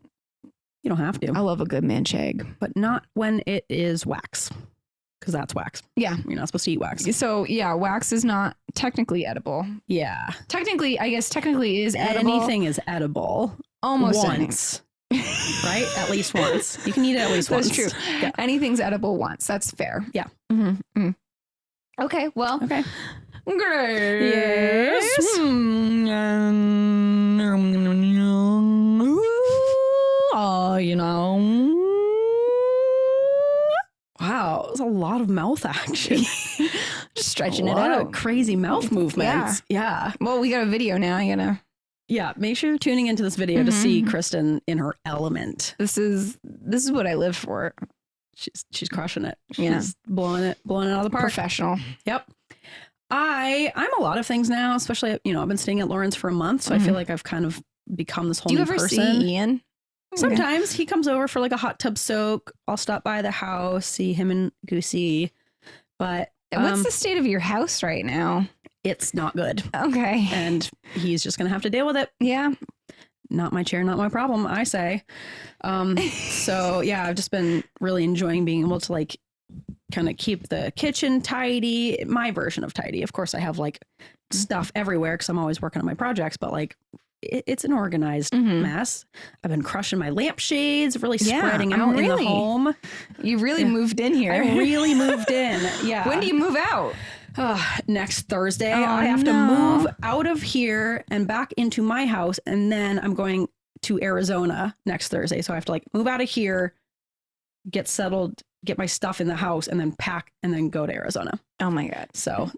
Speaker 1: You don't have to.
Speaker 2: I love a good mancheg.
Speaker 1: But not when it is wax. Because that's wax.
Speaker 2: Yeah.
Speaker 1: You're not supposed to eat wax.
Speaker 2: So yeah, wax is not technically edible.
Speaker 1: Yeah.
Speaker 2: Technically is edible.
Speaker 1: Anything is edible.
Speaker 2: Almost
Speaker 1: once. Right? At least once. You can eat it at least once.
Speaker 2: That's true.
Speaker 1: Yeah.
Speaker 2: Anything's edible once. That's fair.
Speaker 1: Yeah.
Speaker 2: Mm-hmm. Okay. Well.
Speaker 1: Okay.
Speaker 2: Great.
Speaker 1: Yes.
Speaker 2: You know.
Speaker 1: Wow, it was a lot of mouth action.
Speaker 2: Just stretching
Speaker 1: a
Speaker 2: it
Speaker 1: lot
Speaker 2: out.
Speaker 1: of crazy mouth movements. Yeah.
Speaker 2: Well, we got a video now. You know.
Speaker 1: Yeah. Make sure you're tuning into this video to see Kristen in her element.
Speaker 2: This is what I live for.
Speaker 1: She's crushing it. She's blowing it out of the park.
Speaker 2: Professional.
Speaker 1: Yep. I'm a lot of things now, especially, you know, I've been staying at Lauren's for a month. So I feel like I've kind of become this whole
Speaker 2: Do you
Speaker 1: new
Speaker 2: ever
Speaker 1: person.
Speaker 2: see Ian?
Speaker 1: Sometimes he comes over for like a hot tub soak. I'll stop by the house, see him and Goosey. But
Speaker 2: what's the state of your house right now?
Speaker 1: it's not good.
Speaker 2: Okay.
Speaker 1: And he's just going to have to deal with it.
Speaker 2: Yeah.
Speaker 1: Not my chair, not my problem, I say. So yeah, I've just been really enjoying being able to like kind of keep the kitchen tidy, my version of tidy. Of course, I have like stuff everywhere because I'm always working on my projects, but like it's an organized mess. I've been crushing my lampshades, really spreading out in the home.
Speaker 2: You really moved in here.
Speaker 1: I really moved in. Yeah.
Speaker 2: When do you move out?
Speaker 1: Next Thursday.
Speaker 2: Oh,
Speaker 1: I have to move out of here and back into my house. And then I'm going to Arizona next Thursday. So I have to like move out of here, get settled, get my stuff in the house, and then pack and then go to Arizona.
Speaker 2: Oh my God.
Speaker 1: So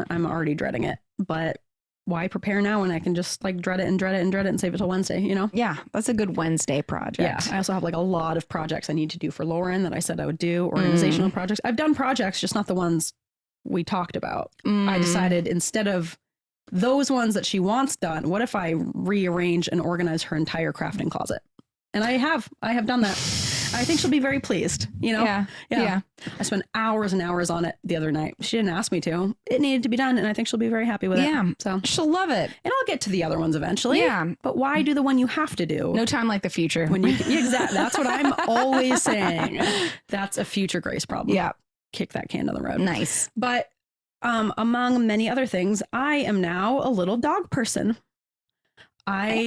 Speaker 1: I'm already dreading it. But why prepare now when I can just like dread it and save it till Wednesday, you know?
Speaker 2: Yeah, that's a good Wednesday project.
Speaker 1: Yeah. I also have like a lot of projects I need to do for Lauren that I said I would do, organizational projects. I've done projects, just not the ones we talked about. I decided instead of those ones that she wants done, what if I rearrange and organize her entire crafting closet? And I have done that. I think she'll be very pleased, you know? Yeah. I spent hours and hours on it the other night. She didn't ask me to. It needed to be done, and I think she'll be very happy with it.
Speaker 2: Yeah.
Speaker 1: So
Speaker 2: she'll love it.
Speaker 1: And I'll get to the other ones eventually.
Speaker 2: Yeah.
Speaker 1: But why do the one you have to do?
Speaker 2: No time like the future.
Speaker 1: When you exactly. That's what I'm always saying. That's a future Grace problem.
Speaker 2: Yeah.
Speaker 1: Kick that can down the road.
Speaker 2: Nice.
Speaker 1: But among many other things, I am now a little dog person.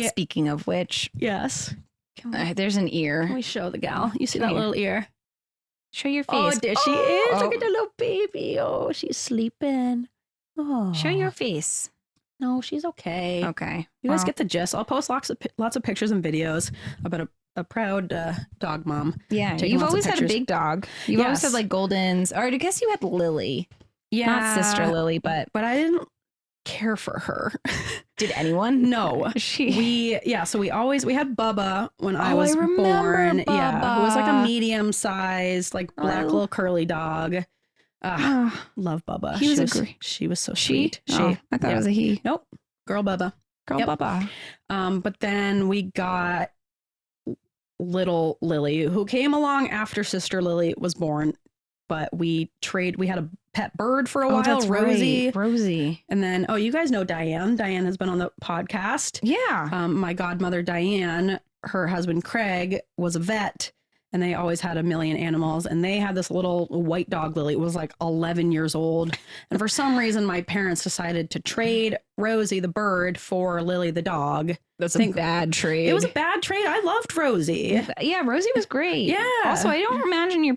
Speaker 2: Speaking of which,
Speaker 1: yes.
Speaker 2: there's an ear.
Speaker 1: Can we show the gal? You see that little ear?
Speaker 2: Show your
Speaker 1: Oh,
Speaker 2: face.
Speaker 1: there she is. Look at the little baby. Oh, she's sleeping. Oh,
Speaker 2: Show your face.
Speaker 1: No, she's okay.
Speaker 2: Okay.
Speaker 1: You guys get the gist. I'll post lots of pictures and videos about a proud dog mom.
Speaker 2: Yeah,
Speaker 1: taking
Speaker 2: you've
Speaker 1: lots of
Speaker 2: always had a
Speaker 1: pictures.
Speaker 2: big dog. You've always
Speaker 1: Yes.
Speaker 2: had like Goldens. Or I guess you had Lily.
Speaker 1: Yeah,
Speaker 2: Not Sister Lily, but
Speaker 1: I didn't care for her.
Speaker 2: did anyone?
Speaker 1: No. So we had Bubba when I was
Speaker 2: remember
Speaker 1: born.
Speaker 2: Bubba.
Speaker 1: Yeah, who was like a medium sized, like black little curly dog. Love Bubba. She was so sweet.
Speaker 2: I thought it was a he.
Speaker 1: Nope. Girl Bubba.
Speaker 2: Girl Bubba.
Speaker 1: But then we got little Lily, who came along after Sister Lily was born. But we had a pet bird for a while,
Speaker 2: that's
Speaker 1: Rosie.
Speaker 2: Right. Rosie.
Speaker 1: And then, you guys know Diane. Diane has been on the podcast.
Speaker 2: Yeah.
Speaker 1: My godmother, Diane, her husband, Craig, was a vet. And they always had a million animals. And they had this little white dog, Lily. It was like 11 years old. And for some reason, my parents decided to trade Rosie, the bird, for Lily, the dog.
Speaker 2: That's a bad trade.
Speaker 1: It was a bad trade. I loved Rosie.
Speaker 2: Yeah, Rosie was great.
Speaker 1: Yeah.
Speaker 2: Also, I don't imagine your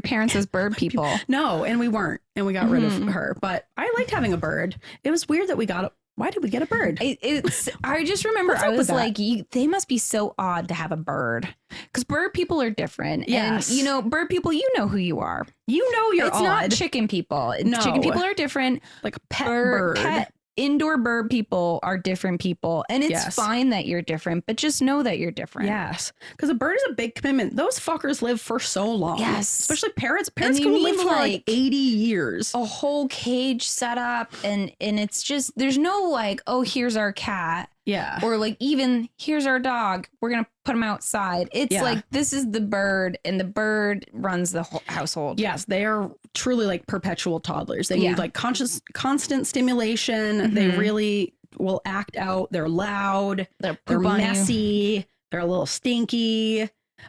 Speaker 2: parents as bird people.
Speaker 1: No, and we weren't. And we got rid of her. But I liked having a bird. It was weird that why did we get a bird?
Speaker 2: I just remember I was
Speaker 1: with
Speaker 2: like, they must be so odd to have a bird. Because bird people are different.
Speaker 1: Yes.
Speaker 2: And, bird people, you know who you are.
Speaker 1: You know you're
Speaker 2: It's
Speaker 1: odd.
Speaker 2: not chicken people.
Speaker 1: No.
Speaker 2: Chicken people are different.
Speaker 1: Like a pet bird.
Speaker 2: Pet indoor bird people are different people, and it's fine that you're different, but just know that you're different.
Speaker 1: Yes. Because a bird is a big commitment. Those fuckers live for so long.
Speaker 2: Yes.
Speaker 1: Especially parrots. Parrots can live for like 80 years.
Speaker 2: A whole cage set up, and it's just, there's no like, oh, here's our cat.
Speaker 1: Yeah.
Speaker 2: Or like, even here's our dog. We're going to put him outside. It's like, this is the bird, and the bird runs the whole household.
Speaker 1: Yes. They are truly like perpetual toddlers. They need like constant stimulation. They really will act out. They're loud. They're messy. They're a little stinky.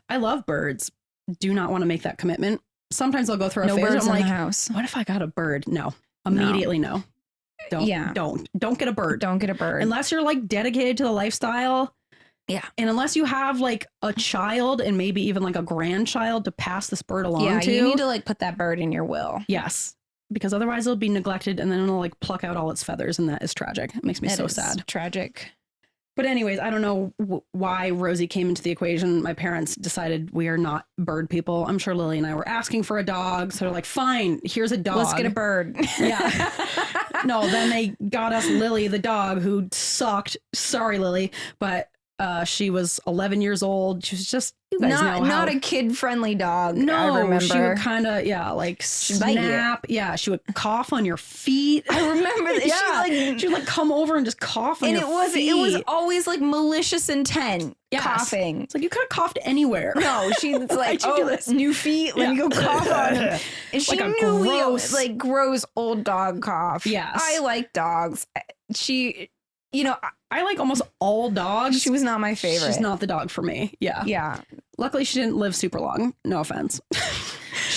Speaker 1: I love birds. Do not want to make that commitment. Sometimes I'll go through a phase.
Speaker 2: Birds
Speaker 1: I'm
Speaker 2: in
Speaker 1: like,
Speaker 2: the house.
Speaker 1: what if I got a bird? No. Immediately no. Don't get a bird.
Speaker 2: Don't get a bird.
Speaker 1: Unless you're like dedicated to the lifestyle.
Speaker 2: Yeah.
Speaker 1: And unless you have like a child and maybe even like a grandchild to pass this bird along to.
Speaker 2: You need to like put that bird in your will.
Speaker 1: Yes. Because otherwise it'll be neglected, and then it'll like pluck out all its feathers, and that is tragic. It makes me so sad.
Speaker 2: Tragic.
Speaker 1: But anyways, I don't know why Rosie came into the equation. My parents decided we are not bird people. I'm sure Lily and I were asking for a dog. So they're like, fine, here's a dog.
Speaker 2: Let's get a bird.
Speaker 1: Yeah. No, then they got us Lily, the dog, who sucked. Sorry, Lily. But she was 11 years old. She was just, you guys know how.
Speaker 2: Not a kid-friendly dog.
Speaker 1: No,
Speaker 2: I remember.
Speaker 1: she would kind of, like snap. Yeah, she would cough on your feet.
Speaker 2: I remember that.
Speaker 1: She would like come over and just cough on your feet.
Speaker 2: It was always like malicious intent.
Speaker 1: Yes.
Speaker 2: Coughing.
Speaker 1: It's like you could have coughed anywhere.
Speaker 2: No, she's like, oh, new feet. Let me go cough on him. And she
Speaker 1: like
Speaker 2: knew gross old dog cough.
Speaker 1: Yes.
Speaker 2: I like dogs.
Speaker 1: I like almost all dogs.
Speaker 2: She was not my favorite.
Speaker 1: She's not the dog for me. Yeah.
Speaker 2: Yeah.
Speaker 1: Luckily, she didn't live super long. No offense.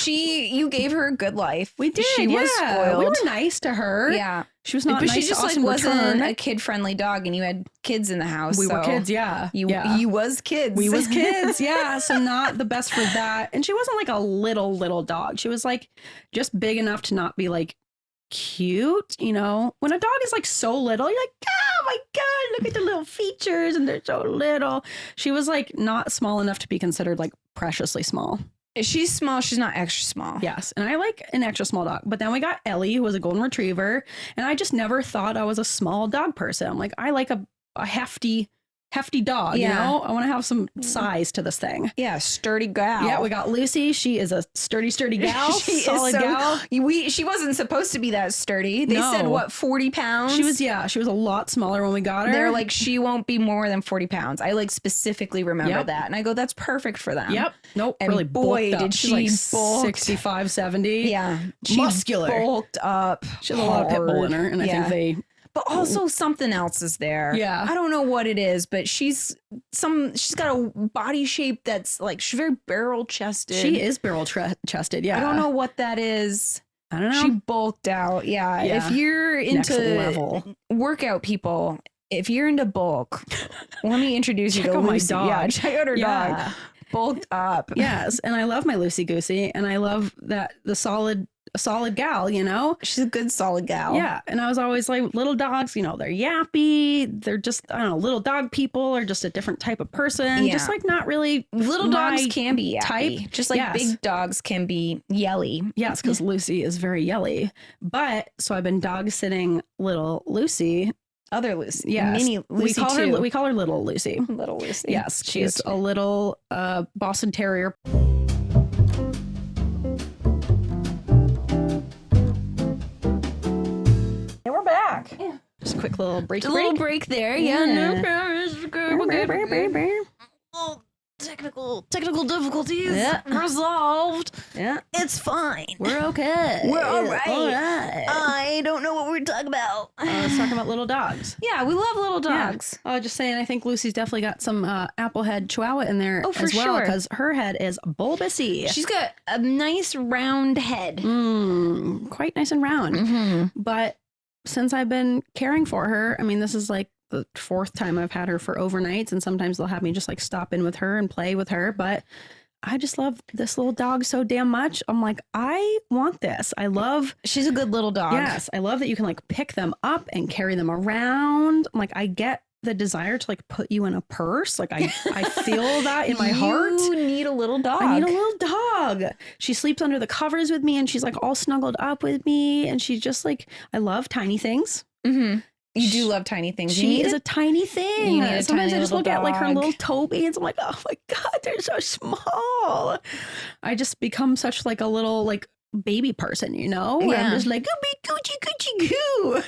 Speaker 2: You gave her a good life.
Speaker 1: We did.
Speaker 2: She was spoiled.
Speaker 1: We were nice to her.
Speaker 2: Yeah.
Speaker 1: She was not
Speaker 2: but
Speaker 1: nice
Speaker 2: she just
Speaker 1: to us
Speaker 2: like
Speaker 1: in
Speaker 2: wasn't
Speaker 1: return.
Speaker 2: a kid-friendly dog, and you had kids in the house.
Speaker 1: We were kids, yeah.
Speaker 2: You was kids.
Speaker 1: We was kids, yeah. So not the best for that. And she wasn't like a little dog. She was like just big enough to not be like cute, When a dog is like so little, you're like, oh my God, look at the little features, and they're so little. She was like not small enough to be considered like preciously small.
Speaker 2: She's small. She's not extra small.
Speaker 1: Yes. And I like an extra small dog. But then we got Ellie, who was a golden retriever. And I just never thought I was a small dog person. I'm like, I like a hefty dog, I want to have some size to this thing.
Speaker 2: Yeah, sturdy gal.
Speaker 1: Yeah, we got Lucy. She is a sturdy gal. Solid gal.
Speaker 2: She wasn't supposed to be that sturdy. They said, 40 pounds?
Speaker 1: She was a lot smaller when we got her.
Speaker 2: They're like, she won't be more than 40 pounds. I like specifically remember that. And I go, that's perfect for them.
Speaker 1: Yep. Nope.
Speaker 2: And
Speaker 1: really
Speaker 2: boy, did she
Speaker 1: like
Speaker 2: bulk.
Speaker 1: 65, 70.
Speaker 2: Yeah.
Speaker 1: Muscular.
Speaker 2: She bulked up.
Speaker 1: She has a lot of pit bull in her. And I think they...
Speaker 2: But also something else is there.
Speaker 1: Yeah.
Speaker 2: I don't know what it is, but she's got a body shape that's like, she's very barrel chested.
Speaker 1: She is barrel chested. Yeah.
Speaker 2: I don't know what that is.
Speaker 1: I don't know.
Speaker 2: She bulked out. Yeah. If you're into workout people, if you're into bulk, let me introduce you to Lucy.
Speaker 1: Dog.
Speaker 2: Yeah, check out her dog. Bulked up.
Speaker 1: Yes. And I love my Lucy Goosey, and I love that a solid gal,
Speaker 2: She's a good solid gal.
Speaker 1: Yeah. And I was always like, little dogs, they're yappy. They're just, I don't know, little dog people are just a different type of person.
Speaker 2: Yeah.
Speaker 1: Just like not really.
Speaker 2: Little dogs can be yappy.
Speaker 1: Type.
Speaker 2: Just like big dogs can be yelly.
Speaker 1: Yes, because Lucy is very yelly. But so I've been dog sitting little Lucy.
Speaker 2: Other Lucy.
Speaker 1: Yes.
Speaker 2: Mini Lucy
Speaker 1: we call her little Lucy.
Speaker 2: Little Lucy.
Speaker 1: Yes. She's a little Boston Terrier. Yeah. Just a quick little break.
Speaker 2: Little break there. Yeah.
Speaker 1: No.
Speaker 2: Technical difficulties resolved.
Speaker 1: Yeah.
Speaker 2: It's fine.
Speaker 1: We're okay.
Speaker 2: We're all right.
Speaker 1: All right.
Speaker 2: I don't know what we're talking about.
Speaker 1: Let's talk about little dogs.
Speaker 2: Yeah, we love little dogs.
Speaker 1: Yeah. I was just saying, I think Lucy's definitely got some applehead chihuahua in there as well, because her head is bulbousy.
Speaker 2: She's got a nice round head.
Speaker 1: Quite nice and round.
Speaker 2: Mm-hmm.
Speaker 1: But since I've been caring for her, I mean, this is like the fourth time I've had her for overnights, and sometimes they'll have me just like stop in with her and play with her. But I just love this little dog so damn much. I'm like, I want this.
Speaker 2: She's a good little dog.
Speaker 1: Yes. I love that you can like pick them up and carry them around. I'm like, I get the desire to like put you in a purse. Like I feel that in my heart.
Speaker 2: You need a little dog.
Speaker 1: I need a little dog. She sleeps under the covers with me, and she's like all snuggled up with me. And she's just like, I love tiny things.
Speaker 2: Mm-hmm. You do love tiny things.
Speaker 1: She is a tiny thing.
Speaker 2: You need a
Speaker 1: Sometimes
Speaker 2: tiny
Speaker 1: I just
Speaker 2: little
Speaker 1: look at like her
Speaker 2: dog.
Speaker 1: little toe beans. I'm like, oh my God, they're so small. I just become such like a little like baby person, you know? Where I'm
Speaker 2: Yeah.
Speaker 1: just like, goochie, goochie, goo.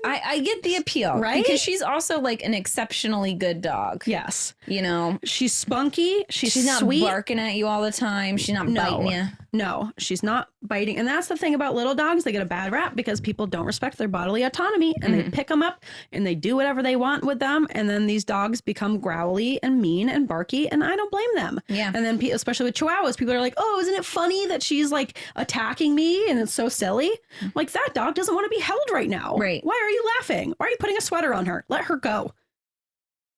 Speaker 2: I get the appeal,
Speaker 1: Right?
Speaker 2: Because she's also like an exceptionally good dog.
Speaker 1: Yes.
Speaker 2: You know,
Speaker 1: She's spunky. She's
Speaker 2: not
Speaker 1: sweet.
Speaker 2: barking at you all the time. She's not biting you.
Speaker 1: No, she's not biting. And that's the thing about little dogs. They get a bad rap because people don't respect their bodily autonomy and they pick them up and they do whatever they want with them. And then these dogs become growly and mean and barky. And I don't blame them.
Speaker 2: Yeah.
Speaker 1: And then especially with Chihuahuas, people are like, oh, isn't it funny that she's like attacking me? And it's so silly. Like that dog doesn't want to be held right now.
Speaker 2: Right.
Speaker 1: Why are you laughing? Why are you putting a sweater on her? Let her go.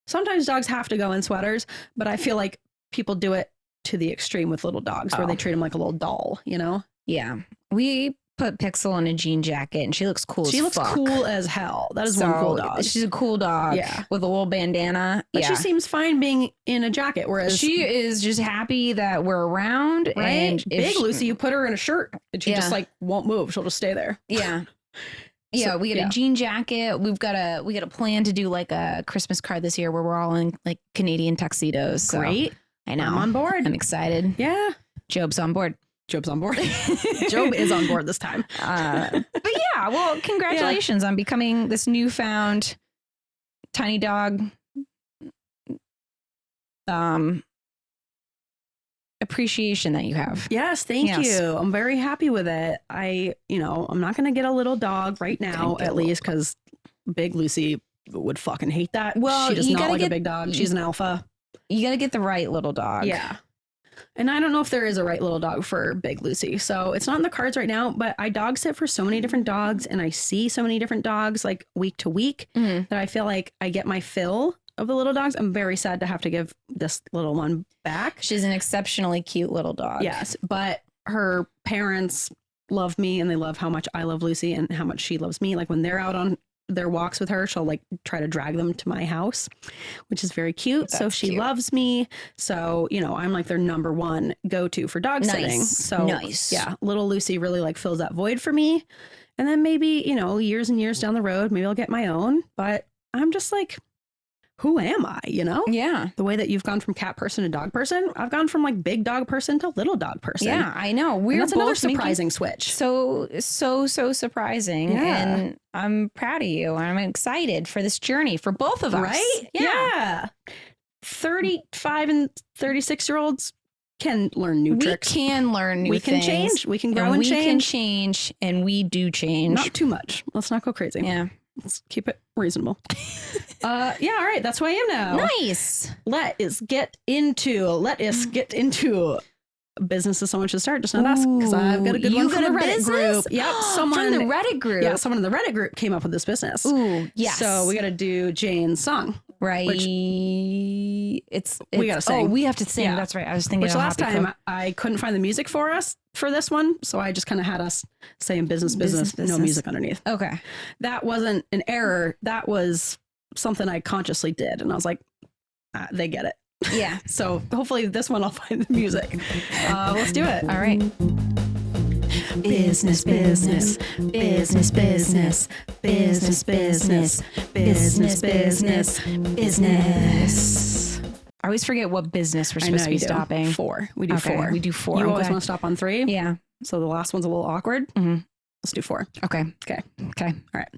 Speaker 1: Sometimes dogs have to go in sweaters, but I feel like people do it to the extreme with little dogs where they treat them like a little doll, you know?
Speaker 2: Yeah. We put Pixel in a jean jacket and she looks cool
Speaker 1: She
Speaker 2: as
Speaker 1: looks
Speaker 2: fuck.
Speaker 1: cool as hell. That is one cool dog.
Speaker 2: She's a cool dog.
Speaker 1: Yeah.
Speaker 2: With a little bandana.
Speaker 1: But she seems fine being in a jacket, whereas
Speaker 2: She is just happy that we're around.
Speaker 1: right?
Speaker 2: And
Speaker 1: Big Lucy, you put her in a shirt and she just
Speaker 2: Yeah.
Speaker 1: like won't move. She'll just stay there.
Speaker 2: Yeah. Yeah,
Speaker 1: So,
Speaker 2: we get
Speaker 1: yeah.
Speaker 2: a jean jacket. We got a plan to do like a Christmas card this year where we're all in like Canadian tuxedos. So
Speaker 1: Great.
Speaker 2: I know.
Speaker 1: I'm on board.
Speaker 2: I'm excited.
Speaker 1: Yeah.
Speaker 2: Job's on board.
Speaker 1: Job's on board. Job is on board this time.
Speaker 2: But yeah, well, congratulations on becoming this newfound tiny dog. Appreciation that you have.
Speaker 1: Yes, thank
Speaker 2: Yes.
Speaker 1: you. I'm very happy with it. I'm not going to get a little dog right now,
Speaker 2: Don't get
Speaker 1: at
Speaker 2: a little
Speaker 1: least because Big Lucy would fucking hate that.
Speaker 2: Well,
Speaker 1: she does
Speaker 2: you
Speaker 1: not
Speaker 2: gotta
Speaker 1: like
Speaker 2: get-
Speaker 1: a big dog. She's an alpha.
Speaker 2: You got to get the right little dog.
Speaker 1: Yeah. And I don't know if there is a right little dog for Big Lucy. So it's not in the cards right now, but I dog sit for so many different dogs and I see so many different dogs like week to week
Speaker 2: Mhm.
Speaker 1: that I feel like I get my fill of the little dogs. I'm very sad to have to give this little one back.
Speaker 2: She's an exceptionally cute little dog.
Speaker 1: Yes, but her parents love me and they love how much I love Lucy and how much she loves me. Like when they're out on their walks with her, she'll like try to drag them to my house, which is very cute. So
Speaker 2: That's
Speaker 1: she
Speaker 2: cute.
Speaker 1: loves me. So, I'm like their number one go-to for dog sitting.
Speaker 2: Nice.
Speaker 1: So
Speaker 2: Nice.
Speaker 1: yeah, little Lucy really like fills that void for me. And then maybe, years and years down the road, maybe I'll get my own, but I'm just like, who am I,
Speaker 2: Yeah.
Speaker 1: The way that you've gone from cat person to dog person, I've gone from like big dog person to little dog person.
Speaker 2: Yeah, I know.
Speaker 1: And
Speaker 2: We're
Speaker 1: that's another
Speaker 2: both making
Speaker 1: surprising switch.
Speaker 2: so surprising.
Speaker 1: Yeah.
Speaker 2: And I'm proud of you. I'm excited for this journey for both of us.
Speaker 1: Right?
Speaker 2: Yeah.
Speaker 1: 35 and 36-year-olds can learn new
Speaker 2: We
Speaker 1: tricks.
Speaker 2: can learn new
Speaker 1: We can
Speaker 2: things.
Speaker 1: change. We can grow
Speaker 2: And
Speaker 1: and
Speaker 2: we can
Speaker 1: change.
Speaker 2: change, and we do change.
Speaker 1: Not too much. Let's not go crazy.
Speaker 2: Yeah.
Speaker 1: Let's keep it reasonable. All right. That's who I am now.
Speaker 2: Nice.
Speaker 1: Let us get into business is someone should start, just not us, because I've got a good
Speaker 2: You
Speaker 1: one from
Speaker 2: got
Speaker 1: the
Speaker 2: a
Speaker 1: Reddit
Speaker 2: business?
Speaker 1: group. Yep. Someone
Speaker 2: from the Reddit group.
Speaker 1: Yeah, someone in the Reddit group came up with this business.
Speaker 2: Ooh, yes.
Speaker 1: So we got to do Jane's song.
Speaker 2: right. It's
Speaker 1: we gotta sing.
Speaker 2: Oh, we have to sing.
Speaker 1: Yeah.
Speaker 2: That's right. I was thinking
Speaker 1: Which
Speaker 2: of
Speaker 1: last
Speaker 2: Happy
Speaker 1: time
Speaker 2: Club.
Speaker 1: I couldn't find the music for us for this one, so I just kind of had us saying business,
Speaker 2: Business.
Speaker 1: no music underneath.
Speaker 2: Okay.
Speaker 1: That wasn't an error. That was something I consciously did, and I was like, they get it.
Speaker 2: Yeah.
Speaker 1: So hopefully this one I'll find the music. Let's do it.
Speaker 2: All right.
Speaker 1: Business, business, business, business, business, business, business, business, business.
Speaker 2: I always forget what business we're
Speaker 1: I
Speaker 2: supposed
Speaker 1: know
Speaker 2: to be
Speaker 1: you do.
Speaker 2: stopping.
Speaker 1: 4. We do
Speaker 2: Okay,
Speaker 1: 4.
Speaker 2: we do 4.
Speaker 1: You
Speaker 2: I'm
Speaker 1: always
Speaker 2: glad.
Speaker 1: want to stop on 3.
Speaker 2: Yeah.
Speaker 1: So the last one's a little awkward.
Speaker 2: Mhm.
Speaker 1: Let's do 4.
Speaker 2: Okay.
Speaker 1: Okay.
Speaker 2: Okay.
Speaker 1: All right.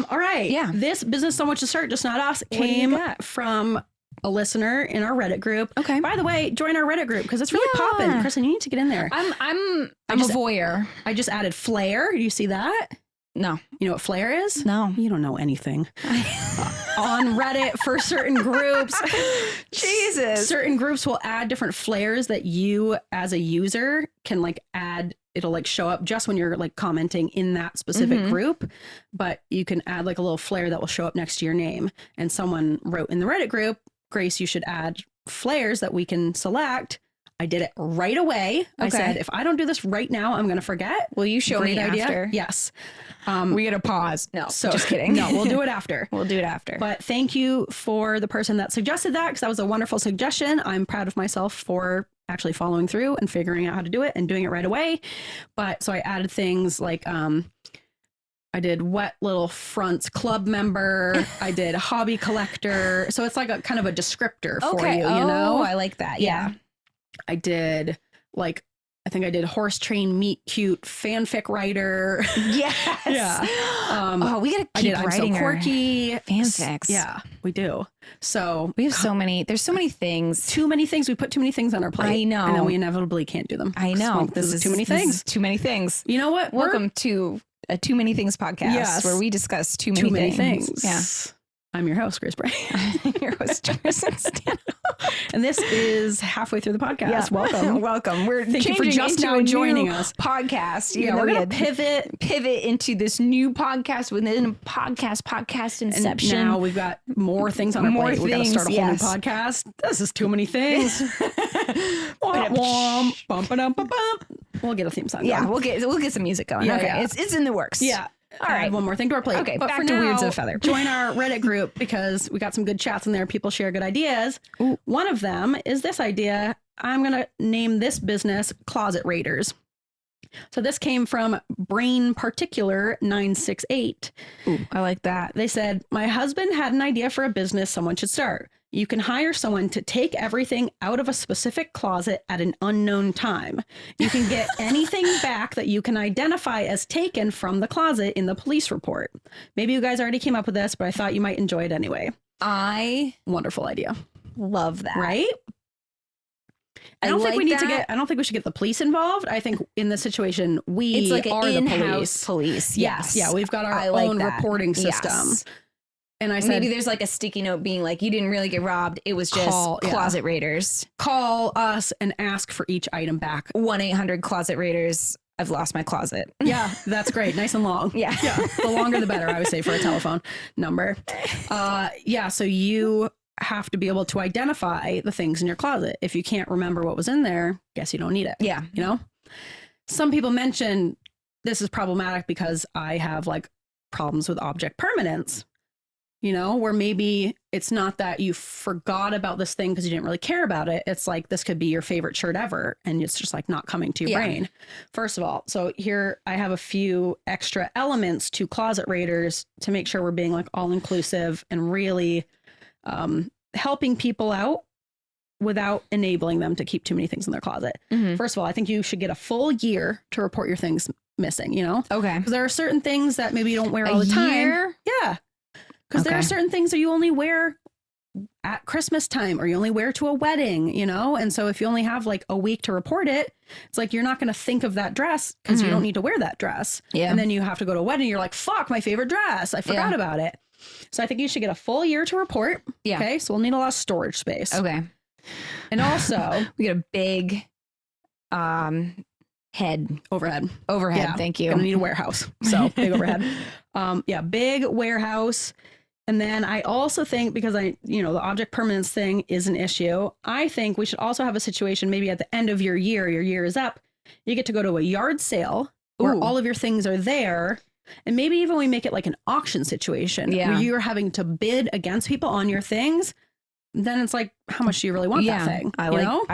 Speaker 1: All right.
Speaker 2: Yeah.
Speaker 1: This business so much to start, just not us,
Speaker 2: do you
Speaker 1: came
Speaker 2: got?
Speaker 1: from a listener in our Reddit group.
Speaker 2: Okay.
Speaker 1: By the way, join our Reddit group because it's really
Speaker 2: Yeah.
Speaker 1: popping. Kristen, you need to get in there.
Speaker 2: I'm a
Speaker 1: just-
Speaker 2: voyeur.
Speaker 1: I just added Flare. Do you see that?
Speaker 2: No.
Speaker 1: You know what Flare is?
Speaker 2: No.
Speaker 1: You don't know anything. On Reddit for certain groups.
Speaker 2: Jesus.
Speaker 1: Certain groups will add different flares that you as a user can like add. It'll like show up just when you're like commenting in that specific
Speaker 2: Mhm.
Speaker 1: group, but you can add like a little flare that will show up next to your name. And someone wrote in the Reddit group, Grace, you should add flares that we can select. I did it right away. I
Speaker 2: Okay.
Speaker 1: said, if I don't do this right now, I'm going to forget.
Speaker 2: Will you show
Speaker 1: Great
Speaker 2: me
Speaker 1: idea.
Speaker 2: after?
Speaker 1: Yes.
Speaker 2: We get a pause. No.
Speaker 1: So
Speaker 2: just kidding.
Speaker 1: No, we'll do it after.
Speaker 2: We'll do it after.
Speaker 1: But thank you for the person that suggested that, because that was a wonderful suggestion. I'm proud of myself for actually following through and figuring out how to do it and doing it right away. But so I added things like I did wet little fronts club member. I did hobby collector. So it's like a kind of a descriptor for you, you know?
Speaker 2: I like that. Yeah.
Speaker 1: I did I think I did horse train meet cute fanfic writer.
Speaker 2: Yes.
Speaker 1: Yeah.
Speaker 2: We gotta
Speaker 1: I
Speaker 2: keep
Speaker 1: did
Speaker 2: writing
Speaker 1: I'm so quirky
Speaker 2: fanfics.
Speaker 1: Yeah, we do. So
Speaker 2: we have so many. There's so many things.
Speaker 1: Too many things. We put too many things on our plate.
Speaker 2: I know.
Speaker 1: And then we inevitably can't do them.
Speaker 2: I know.
Speaker 1: This is too many things.
Speaker 2: Too many things.
Speaker 1: You know what?
Speaker 2: Welcome to a Too Many Things podcast where we discuss too many things.
Speaker 1: Yeah. I'm your host, Grace Bray.
Speaker 2: Your host, Jason Stanhope.
Speaker 1: And this is halfway through the podcast.
Speaker 2: Yeah.
Speaker 1: Welcome.
Speaker 2: Welcome. We're
Speaker 1: Thank you for just now joining us.
Speaker 2: Podcast.
Speaker 1: Yeah, we're going to
Speaker 2: pivot into this new podcast within a podcast inception.
Speaker 1: And now we've got more things on our plate. We've got to start a whole new podcast. This is too many things. Womp womp. Bump it up, bump. We'll get a theme song.
Speaker 2: Yeah, we'll get some music going.
Speaker 1: Yeah,
Speaker 2: okay,
Speaker 1: yeah.
Speaker 2: It's in the works.
Speaker 1: Yeah.
Speaker 2: All right.
Speaker 1: One more thing to our plate.
Speaker 2: Okay,
Speaker 1: but
Speaker 2: back
Speaker 1: for
Speaker 2: to
Speaker 1: now,
Speaker 2: Weirds of a Feather.
Speaker 1: Join our Reddit group because we got some good chats in there. People share good ideas.
Speaker 2: Ooh.
Speaker 1: One of them is this idea. I'm going to name this business Closet Raiders. So this came from Brain Particular 968.
Speaker 2: Ooh, I like that.
Speaker 1: They said, my husband had an idea for a business someone should start. You can hire someone to take everything out of a specific closet at an unknown time. You can get anything back that you can identify as taken from the closet in the police report. Maybe you guys already came up with this, but I thought you might enjoy it anyway. Wonderful idea.
Speaker 2: Love that.
Speaker 1: Right? I don't think we should get the police involved. I think in this situation,
Speaker 2: it's like
Speaker 1: are
Speaker 2: an
Speaker 1: the
Speaker 2: in-house police.
Speaker 1: Yes. Yeah. We've got our own reporting system.
Speaker 2: Yes.
Speaker 1: And I said,
Speaker 2: maybe there's like a sticky note being like, you didn't really get robbed. It was just closet raiders.
Speaker 1: Call us and ask for each item back.
Speaker 2: 1-800-closet raiders. I've lost my closet.
Speaker 1: Yeah, that's great. Nice and long.
Speaker 2: Yeah.
Speaker 1: The longer, the better, I would say, for a telephone number. So you have to be able to identify the things in your closet. If you can't remember what was in there, guess you don't need it.
Speaker 2: Yeah.
Speaker 1: You know, some people mention this is problematic because I have like problems with object permanence. You know, where maybe it's not that you forgot about this thing because you didn't really care about it. It's like, this could be your favorite shirt ever. And it's just like not coming to your brain. First of all, so here I have a few extra elements to Closet Raiders to make sure we're being like all inclusive and really helping people out without enabling them to keep too many things in their closet. Mm-hmm. First of all, I think you should get a full year to report your things missing, you know?
Speaker 2: Okay.
Speaker 1: Because there are certain things that maybe you don't wear all the time. Yeah. Because there are certain things that you only wear at Christmas time or you only wear to a wedding, you know? And so if you only have like a week to report it, it's like you're not going to think of that dress because you don't need to wear that dress. Yeah. And then you have to go to a wedding. You're like, fuck, my favorite dress. I forgot about it. So I think you should get a full year to report. Yeah. Okay. So we'll need a lot of storage space.
Speaker 2: Okay.
Speaker 1: And also
Speaker 2: we get a big overhead. Yeah. Thank you.
Speaker 1: Gonna need a warehouse. So big overhead. Big warehouse. And then I also think, because the object permanence thing is an issue, I think we should also have a situation maybe at the end of your year is up, you get to go to a yard sale where all of your things are there. And maybe even we make it like an auction situation where you're having to bid against people on your things. Then it's like, how much do you really want that thing?
Speaker 2: I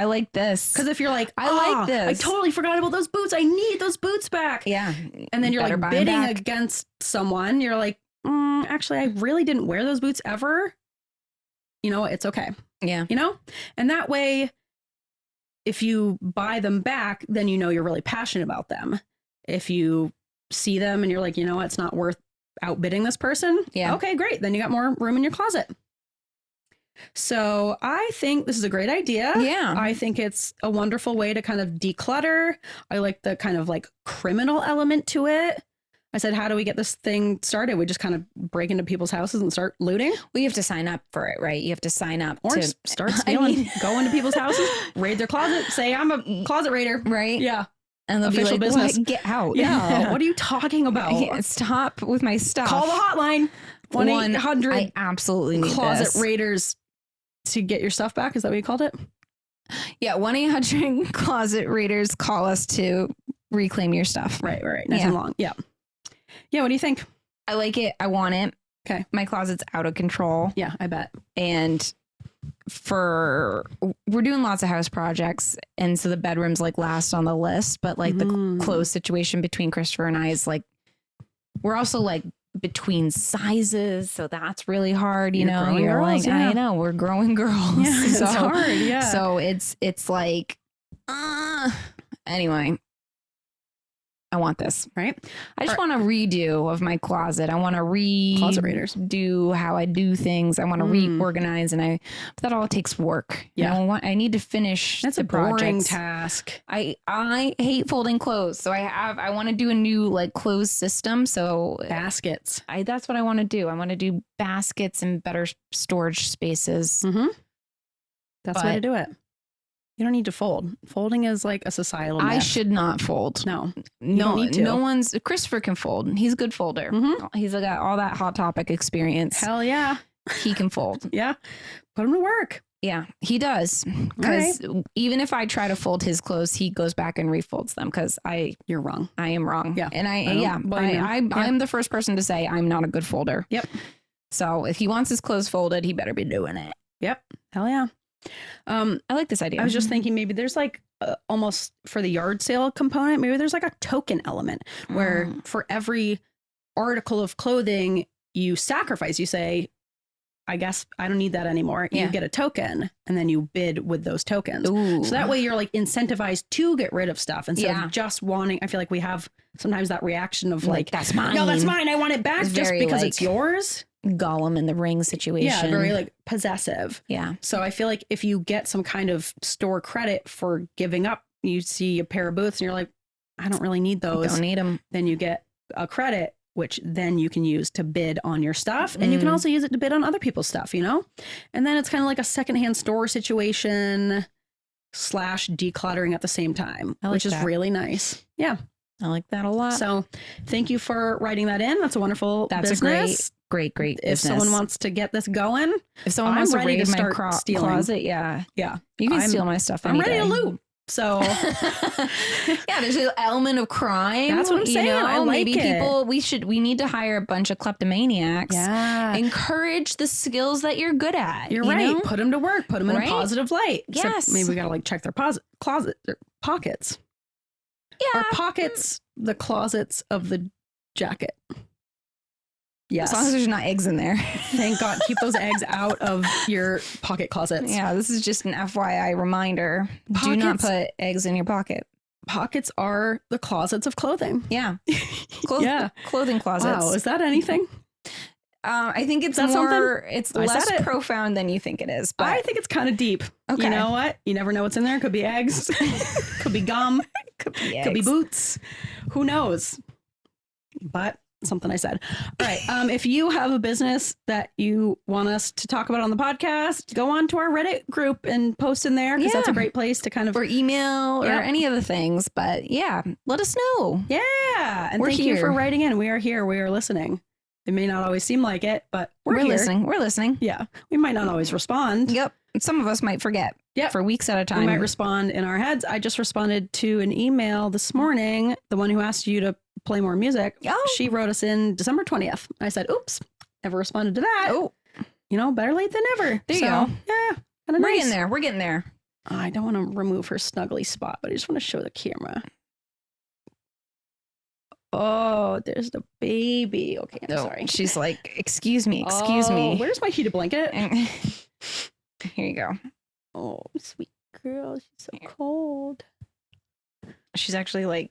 Speaker 2: like this.
Speaker 1: Because if you're like,
Speaker 2: I like this.
Speaker 1: I totally forgot about those boots. I need those boots back.
Speaker 2: Yeah.
Speaker 1: And then you're like bidding against someone. You're like, actually, I really didn't wear those boots ever. You know, it's okay.
Speaker 2: Yeah.
Speaker 1: You know, and that way, if you buy them back, then you know you're really passionate about them. If you see them and you're like, you know what, it's not worth outbidding this person. Yeah. Okay, great. Then you got more room in your closet. So I think this is a great idea.
Speaker 2: Yeah.
Speaker 1: I think it's a wonderful way to kind of declutter. I like the kind of like criminal element to it. I said, how do we get this thing started? We just kind of break into people's houses and start looting.
Speaker 2: Well, you have to sign up for it, right? You have to sign up
Speaker 1: or just start stealing, go into people's houses, raid their closet, say I'm a closet raider.
Speaker 2: Right.
Speaker 1: Yeah.
Speaker 2: And they'll
Speaker 1: official
Speaker 2: be like,
Speaker 1: business.
Speaker 2: Get out.
Speaker 1: Yeah. What are you talking about?
Speaker 2: I can't stop with my stuff.
Speaker 1: Call the hotline. 1-800.
Speaker 2: I absolutely need
Speaker 1: Closet Raiders to get your stuff back. Is that what you called it?
Speaker 2: Yeah. 1-800 Closet Raiders. Call us to reclaim your stuff.
Speaker 1: Right. Nice and long. Yeah. Yeah. What do you think?
Speaker 2: I like it. I want it.
Speaker 1: Okay.
Speaker 2: My closet's out of control.
Speaker 1: Yeah, I bet.
Speaker 2: And we're doing lots of house projects. And so the bedroom's like last on the list, but like the clothes situation between Christopher and I is like we're also like between sizes, so that's really hard. You
Speaker 1: You're
Speaker 2: know,
Speaker 1: growing
Speaker 2: you're
Speaker 1: girls,
Speaker 2: like,
Speaker 1: yeah.
Speaker 2: I know we're growing girls.
Speaker 1: Yeah, it's
Speaker 2: so,
Speaker 1: hard. Yeah.
Speaker 2: So it's like, anyway. I want this.
Speaker 1: Right.
Speaker 2: I just want a redo of my closet. I want to
Speaker 1: Closet raiders.
Speaker 2: do how I do things. I want to reorganize, but that all takes work.
Speaker 1: Yeah.
Speaker 2: I need to finish.
Speaker 1: That's
Speaker 2: the
Speaker 1: a boring
Speaker 2: projects.
Speaker 1: task.
Speaker 2: I hate folding clothes, so I want to do a new like clothes system. So
Speaker 1: Baskets.
Speaker 2: that's what I want to do. I want to do baskets and better storage spaces.
Speaker 1: Mm-hmm. That's the way to
Speaker 2: But-
Speaker 1: do it. You don't need to fold. Folding is like a societal myth.
Speaker 2: I should not fold.
Speaker 1: No.
Speaker 2: No,
Speaker 1: don't need to.
Speaker 2: no one's. Christopher can fold. He's a good folder.
Speaker 1: Mhm.
Speaker 2: He's got all that Hot Topic experience.
Speaker 1: Hell yeah.
Speaker 2: He can fold.
Speaker 1: Yeah. Put them to work.
Speaker 2: Yeah, he does. Because even if I try to fold his clothes, he goes back and refolds them because
Speaker 1: You're wrong.
Speaker 2: I am wrong.
Speaker 1: Yeah.
Speaker 2: And
Speaker 1: don't blame you.
Speaker 2: I'm the first person to say I'm not a good folder.
Speaker 1: Yep.
Speaker 2: So if he wants his clothes folded, he better be doing it.
Speaker 1: Yep. Hell yeah.
Speaker 2: I like this idea.
Speaker 1: I was just thinking maybe there's like almost for the yard sale component, maybe there's like a token element where for every article of clothing you sacrifice, you say, I guess I don't need that anymore.
Speaker 2: Yeah.
Speaker 1: You get a token and then you bid with those tokens.
Speaker 2: Ooh.
Speaker 1: So that way you're like incentivized to get rid of stuff instead
Speaker 2: Yeah.
Speaker 1: of just wanting. I feel like we have sometimes that reaction of like,
Speaker 2: that's mine.
Speaker 1: no, that's mine. I want it back
Speaker 2: It's
Speaker 1: just
Speaker 2: very,
Speaker 1: because
Speaker 2: like,
Speaker 1: it's yours.
Speaker 2: Gollum in the ring situation.
Speaker 1: Yeah, very like possessive.
Speaker 2: Yeah.
Speaker 1: So I feel like if you get some kind of store credit for giving up, you see a pair of boots and you're like, I don't really need those.
Speaker 2: Don't need them.
Speaker 1: Then you get a credit, which then you can use to bid on your stuff. And you can also use it to bid on other people's stuff, you know? And then it's kind of like a secondhand store situation / decluttering at the same time,
Speaker 2: I like
Speaker 1: which is
Speaker 2: that.
Speaker 1: really nice. Yeah.
Speaker 2: I like that a lot.
Speaker 1: So thank you for writing that in. That's a wonderful
Speaker 2: That's
Speaker 1: business.
Speaker 2: a great
Speaker 1: If
Speaker 2: business.
Speaker 1: someone wants to get this going,
Speaker 2: if someone
Speaker 1: I'm
Speaker 2: wants to
Speaker 1: ready
Speaker 2: raid
Speaker 1: to
Speaker 2: my
Speaker 1: start stealing.
Speaker 2: closet, yeah,
Speaker 1: yeah,
Speaker 2: you can
Speaker 1: I'm-
Speaker 2: steal my stuff.
Speaker 1: I'm
Speaker 2: any
Speaker 1: ready
Speaker 2: day.
Speaker 1: to loot. So
Speaker 2: Yeah, there's an element of crime.
Speaker 1: That's what I'm saying. I like
Speaker 2: maybe
Speaker 1: it.
Speaker 2: we need to hire a bunch of kleptomaniacs.
Speaker 1: yeah,
Speaker 2: Encourage the skills that you're good at.
Speaker 1: you're
Speaker 2: you
Speaker 1: right.
Speaker 2: know?
Speaker 1: Put them to work. Put them in
Speaker 2: Right?
Speaker 1: a positive light. Except
Speaker 2: Yes.
Speaker 1: maybe we gotta like check their closet, their pockets.
Speaker 2: Yeah.
Speaker 1: Or pockets, the closets of the jacket. Yes.
Speaker 2: As long as there's not eggs in there.
Speaker 1: Thank God. Keep those eggs out of your pocket closets.
Speaker 2: Yeah, this is just an FYI reminder. Do not
Speaker 1: Pockets-
Speaker 2: put eggs in your pocket.
Speaker 1: Pockets are the closets of clothing.
Speaker 2: Yeah.
Speaker 1: Yeah.
Speaker 2: Clothing closets.
Speaker 1: Wow. Is that anything?
Speaker 2: I think it's
Speaker 1: that something?
Speaker 2: more, it's
Speaker 1: I
Speaker 2: less
Speaker 1: said it.
Speaker 2: profound than you think it is. But
Speaker 1: I think it's kind of deep.
Speaker 2: Okay.
Speaker 1: You know what? You never know what's in there. Could be eggs. Could be gum.
Speaker 2: could be
Speaker 1: Could be
Speaker 2: eggs.
Speaker 1: boots. Who knows? But something I said. All right. If you have a business that you want us to talk about on the podcast, go on to our Reddit group and post in there because that's a
Speaker 2: Yeah.
Speaker 1: great place to kind of.
Speaker 2: Or email
Speaker 1: Yeah.
Speaker 2: or any of the things. But yeah, let us know.
Speaker 1: Yeah. And
Speaker 2: We're
Speaker 1: thank you for
Speaker 2: here.
Speaker 1: writing in. We are here. We are listening. It may not always seem like it, but we're here.
Speaker 2: listening. We're listening.
Speaker 1: Yeah. We might not always respond.
Speaker 2: Yep. Some of us might forget.
Speaker 1: Yep.
Speaker 2: For weeks at a time.
Speaker 1: We might respond in our heads. I just responded to an email this morning, the one who asked you to play more music.
Speaker 2: Oh.
Speaker 1: She wrote us in December 20th. I said, oops, never responded to that.
Speaker 2: Oh,
Speaker 1: You know, better late than never.
Speaker 2: There you
Speaker 1: So,
Speaker 2: go.
Speaker 1: Yeah. Kind of
Speaker 2: we're
Speaker 1: nice.
Speaker 2: getting there. We're getting there.
Speaker 1: I don't want to remove her snuggly spot, but I just want to show the camera. Oh, there's the baby. Okay, I'm
Speaker 2: No,
Speaker 1: sorry.
Speaker 2: She's like, excuse me. Excuse
Speaker 1: Oh,
Speaker 2: me.
Speaker 1: Where's my heated blanket?
Speaker 2: And- Here you go.
Speaker 1: Oh, sweet girl. She's so
Speaker 2: Here.
Speaker 1: cold.
Speaker 2: She's actually like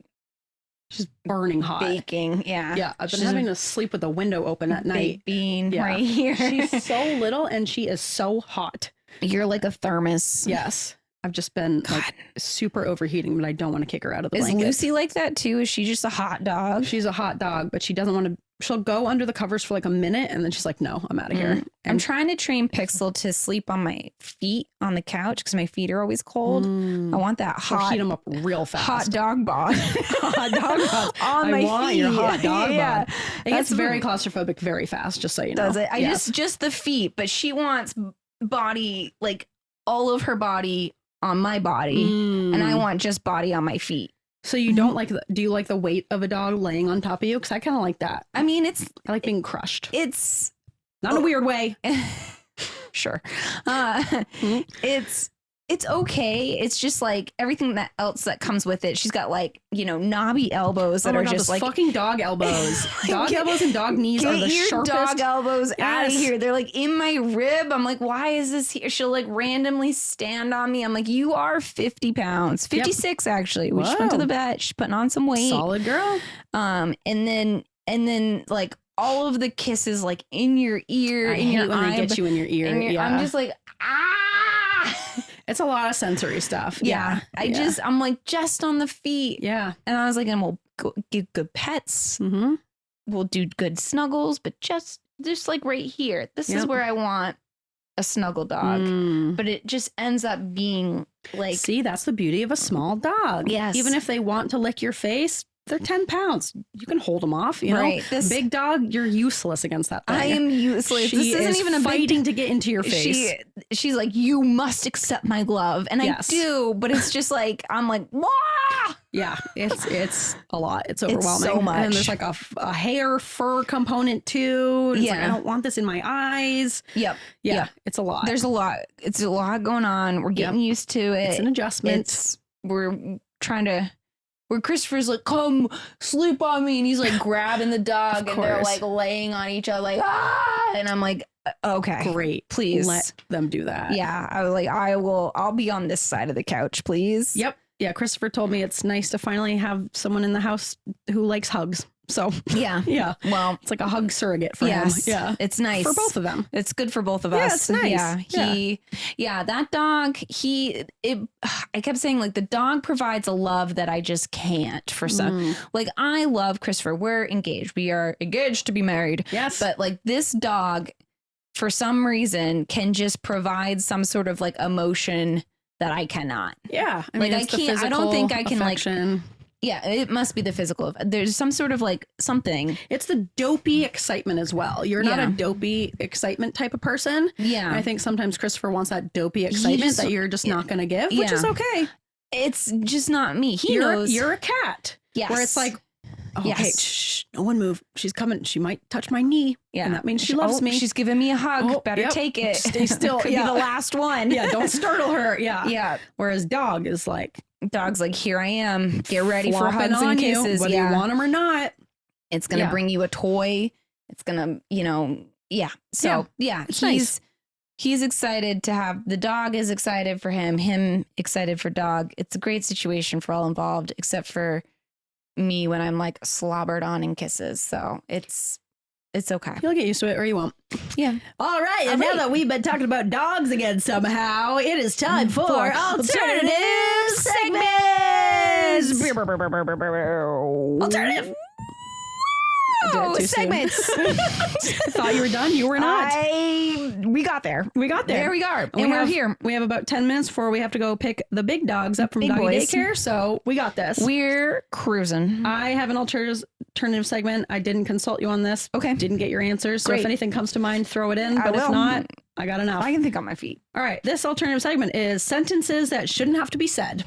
Speaker 1: She's burning hot.
Speaker 2: baking. Yeah.
Speaker 1: Yeah, I've been
Speaker 2: She's
Speaker 1: having to sleep with the window open at night.
Speaker 2: Baked bean
Speaker 1: Yeah.
Speaker 2: right here.
Speaker 1: She's so little and she is so hot.
Speaker 2: You're like a thermos.
Speaker 1: Yes. I've just been
Speaker 2: God.
Speaker 1: like super overheating, but I don't want to kick her out of the
Speaker 2: Is
Speaker 1: blanket.
Speaker 2: Lucy like that too? Is she just a hot dog?
Speaker 1: She's a hot dog, but she doesn't want to. She'll go under the covers for like a minute and then she's like, no, I'm out of here.
Speaker 2: I'm
Speaker 1: And
Speaker 2: trying to train Pixel to sleep on my feet on the couch because my feet are always cold. I want that
Speaker 1: she'll
Speaker 2: hot,
Speaker 1: heat them up real fast.
Speaker 2: hot dog bod.
Speaker 1: hot dog bods.
Speaker 2: on
Speaker 1: I
Speaker 2: my
Speaker 1: want
Speaker 2: feet.
Speaker 1: your hot dog
Speaker 2: Yeah.
Speaker 1: bod. It gets
Speaker 2: That's
Speaker 1: very
Speaker 2: what-
Speaker 1: claustrophobic very fast, just so you know.
Speaker 2: Does it? I
Speaker 1: Yeah.
Speaker 2: just the feet, but she wants body, like all of her body on my body, and I want just body on my feet.
Speaker 1: So you don't like do you like the weight of a dog laying on top of you? Because I kind of like that.
Speaker 2: I mean, it's
Speaker 1: I like being crushed. Not in a weird way.
Speaker 2: sure.
Speaker 1: Mm-hmm.
Speaker 2: It's it's okay. It's just like everything else that comes with it. She's got like, knobby elbows that are just
Speaker 1: those
Speaker 2: like
Speaker 1: fucking dog elbows. Dog elbows and dog knees are the
Speaker 2: get your
Speaker 1: sharpest.
Speaker 2: dog elbows out of
Speaker 1: Yes.
Speaker 2: here. They're like in my rib. I'm like, why is this here? She'll like randomly stand on me. I'm like, you are 50 pounds, 56 actually. We just went to
Speaker 1: Whoa.
Speaker 2: the vet. She's putting on some weight.
Speaker 1: Solid girl.
Speaker 2: And then like all of the kisses like in your ear,
Speaker 1: I
Speaker 2: in
Speaker 1: hate
Speaker 2: your
Speaker 1: when
Speaker 2: eye,
Speaker 1: they get you in your ear. Yeah.
Speaker 2: I'm just like,
Speaker 1: it's a lot of sensory stuff.
Speaker 2: yeah. I'm like just on the feet.
Speaker 1: Yeah.
Speaker 2: And I was like, and we'll give good pets.
Speaker 1: Mm-hmm.
Speaker 2: We'll do good snuggles, but just like right here. This is where I want a snuggle dog. But it just ends up being like,
Speaker 1: see, that's the beauty of a small dog.
Speaker 2: Yes.
Speaker 1: Even if they want to lick your face, they're 10 pounds. You can hold them off, you know?
Speaker 2: Right. This
Speaker 1: big dog, you're useless against that thing.
Speaker 2: I am useless.
Speaker 1: She
Speaker 2: This isn't
Speaker 1: is
Speaker 2: even a
Speaker 1: fighting to get into your face.
Speaker 2: She's like, you must accept my glove. And
Speaker 1: Yes.
Speaker 2: I do, but it's just like, I'm like, wah!
Speaker 1: Yeah, it's a lot. It's overwhelming.
Speaker 2: so much.
Speaker 1: And then there's like a hair fur component too. It's like,
Speaker 2: Yeah.
Speaker 1: I don't want this in my eyes.
Speaker 2: Yep.
Speaker 1: Yeah, it's a lot.
Speaker 2: There's a lot. It's a lot going on. We're getting used to it.
Speaker 1: It's an adjustment.
Speaker 2: We're trying to, where Christopher's like, come sleep on me. And he's like grabbing the dog and they're
Speaker 1: course.
Speaker 2: like laying on each other like, ah. And I'm like, okay,
Speaker 1: Great.
Speaker 2: please.
Speaker 1: Let them do that.
Speaker 2: Yeah. I was like, I'll be on this side of the couch, please.
Speaker 1: Yep. Yeah, Christopher told me it's nice to finally have someone in the house who likes hugs. So,
Speaker 2: Yeah.
Speaker 1: yeah.
Speaker 2: Well,
Speaker 1: It's like a hug surrogate for
Speaker 2: yes.
Speaker 1: him. Yeah.
Speaker 2: It's nice.
Speaker 1: For both of them.
Speaker 2: It's good for both of
Speaker 1: Yeah,
Speaker 2: us.
Speaker 1: it's nice.
Speaker 2: Yeah. That dog, I kept saying like the dog provides a love that I just can't for some. Like I love Christopher. We're engaged. We are engaged to be married.
Speaker 1: Yes.
Speaker 2: But like this dog, for some reason, can just provide some sort of like emotion that I cannot.
Speaker 1: Yeah. I
Speaker 2: Like,
Speaker 1: mean,
Speaker 2: I
Speaker 1: it's the
Speaker 2: can't- I don't
Speaker 1: physical
Speaker 2: think I can, like,
Speaker 1: affection.
Speaker 2: Yeah, it must be the physical. There's some sort of like something.
Speaker 1: It's the dopey excitement as well. You're not
Speaker 2: Yeah.
Speaker 1: a dopey excitement type of person.
Speaker 2: Yeah.
Speaker 1: And I think sometimes Christopher wants that dopey excitement
Speaker 2: just-
Speaker 1: that you're just not going to give, which
Speaker 2: Yeah.
Speaker 1: is okay.
Speaker 2: It's just not me. He
Speaker 1: You're
Speaker 2: knows.
Speaker 1: a cat.
Speaker 2: Yes.
Speaker 1: Where it's like, okay,
Speaker 2: Yes.
Speaker 1: shh, no one move. She's coming. She might touch my knee.
Speaker 2: Yeah.
Speaker 1: And that means she loves me.
Speaker 2: She's giving me a hug.
Speaker 1: Oh,
Speaker 2: Better
Speaker 1: yep.
Speaker 2: take it.
Speaker 1: Stay still.
Speaker 2: Could
Speaker 1: Yeah.
Speaker 2: be the last one.
Speaker 1: Yeah, don't startle her. Yeah.
Speaker 2: Yeah.
Speaker 1: Whereas dog is like,
Speaker 2: Dog's like, here I am. Get ready for
Speaker 1: flopping
Speaker 2: hugs
Speaker 1: on
Speaker 2: and
Speaker 1: you,
Speaker 2: kisses.
Speaker 1: whether
Speaker 2: Yeah.
Speaker 1: you want them or not.
Speaker 2: It's going to
Speaker 1: Yeah.
Speaker 2: bring you a toy. It's going to, yeah. So, yeah,
Speaker 1: It's nice.
Speaker 2: he's excited to have, the dog is excited for him excited for dog. It's a great situation for all involved, except for me when I'm like slobbered on in kisses. So it's okay.
Speaker 1: You'll get used to it or you won't.
Speaker 2: Yeah.
Speaker 1: All right. And now that we've been talking about dogs again somehow, it is time for alternative segments. Alternative.
Speaker 2: Oh,
Speaker 1: too soon.
Speaker 2: segments.
Speaker 1: I thought you were done. You were not.
Speaker 2: We got there.
Speaker 1: We got there.
Speaker 2: There we are.
Speaker 1: We
Speaker 2: And we're
Speaker 1: have-
Speaker 2: here.
Speaker 1: We have about 10 minutes before we have to go pick the big dogs up from
Speaker 2: Big
Speaker 1: doggy
Speaker 2: boys.
Speaker 1: daycare. So we got this.
Speaker 2: We're cruising.
Speaker 1: I have an alternative segment. I didn't consult you on this.
Speaker 2: Okay.
Speaker 1: Didn't get your answers. So
Speaker 2: Great.
Speaker 1: if anything comes to mind, throw it in.
Speaker 2: I
Speaker 1: But if
Speaker 2: will.
Speaker 1: not, I got enough.
Speaker 2: I can think on my feet.
Speaker 1: All right. This alternative segment is sentences that shouldn't have to be said.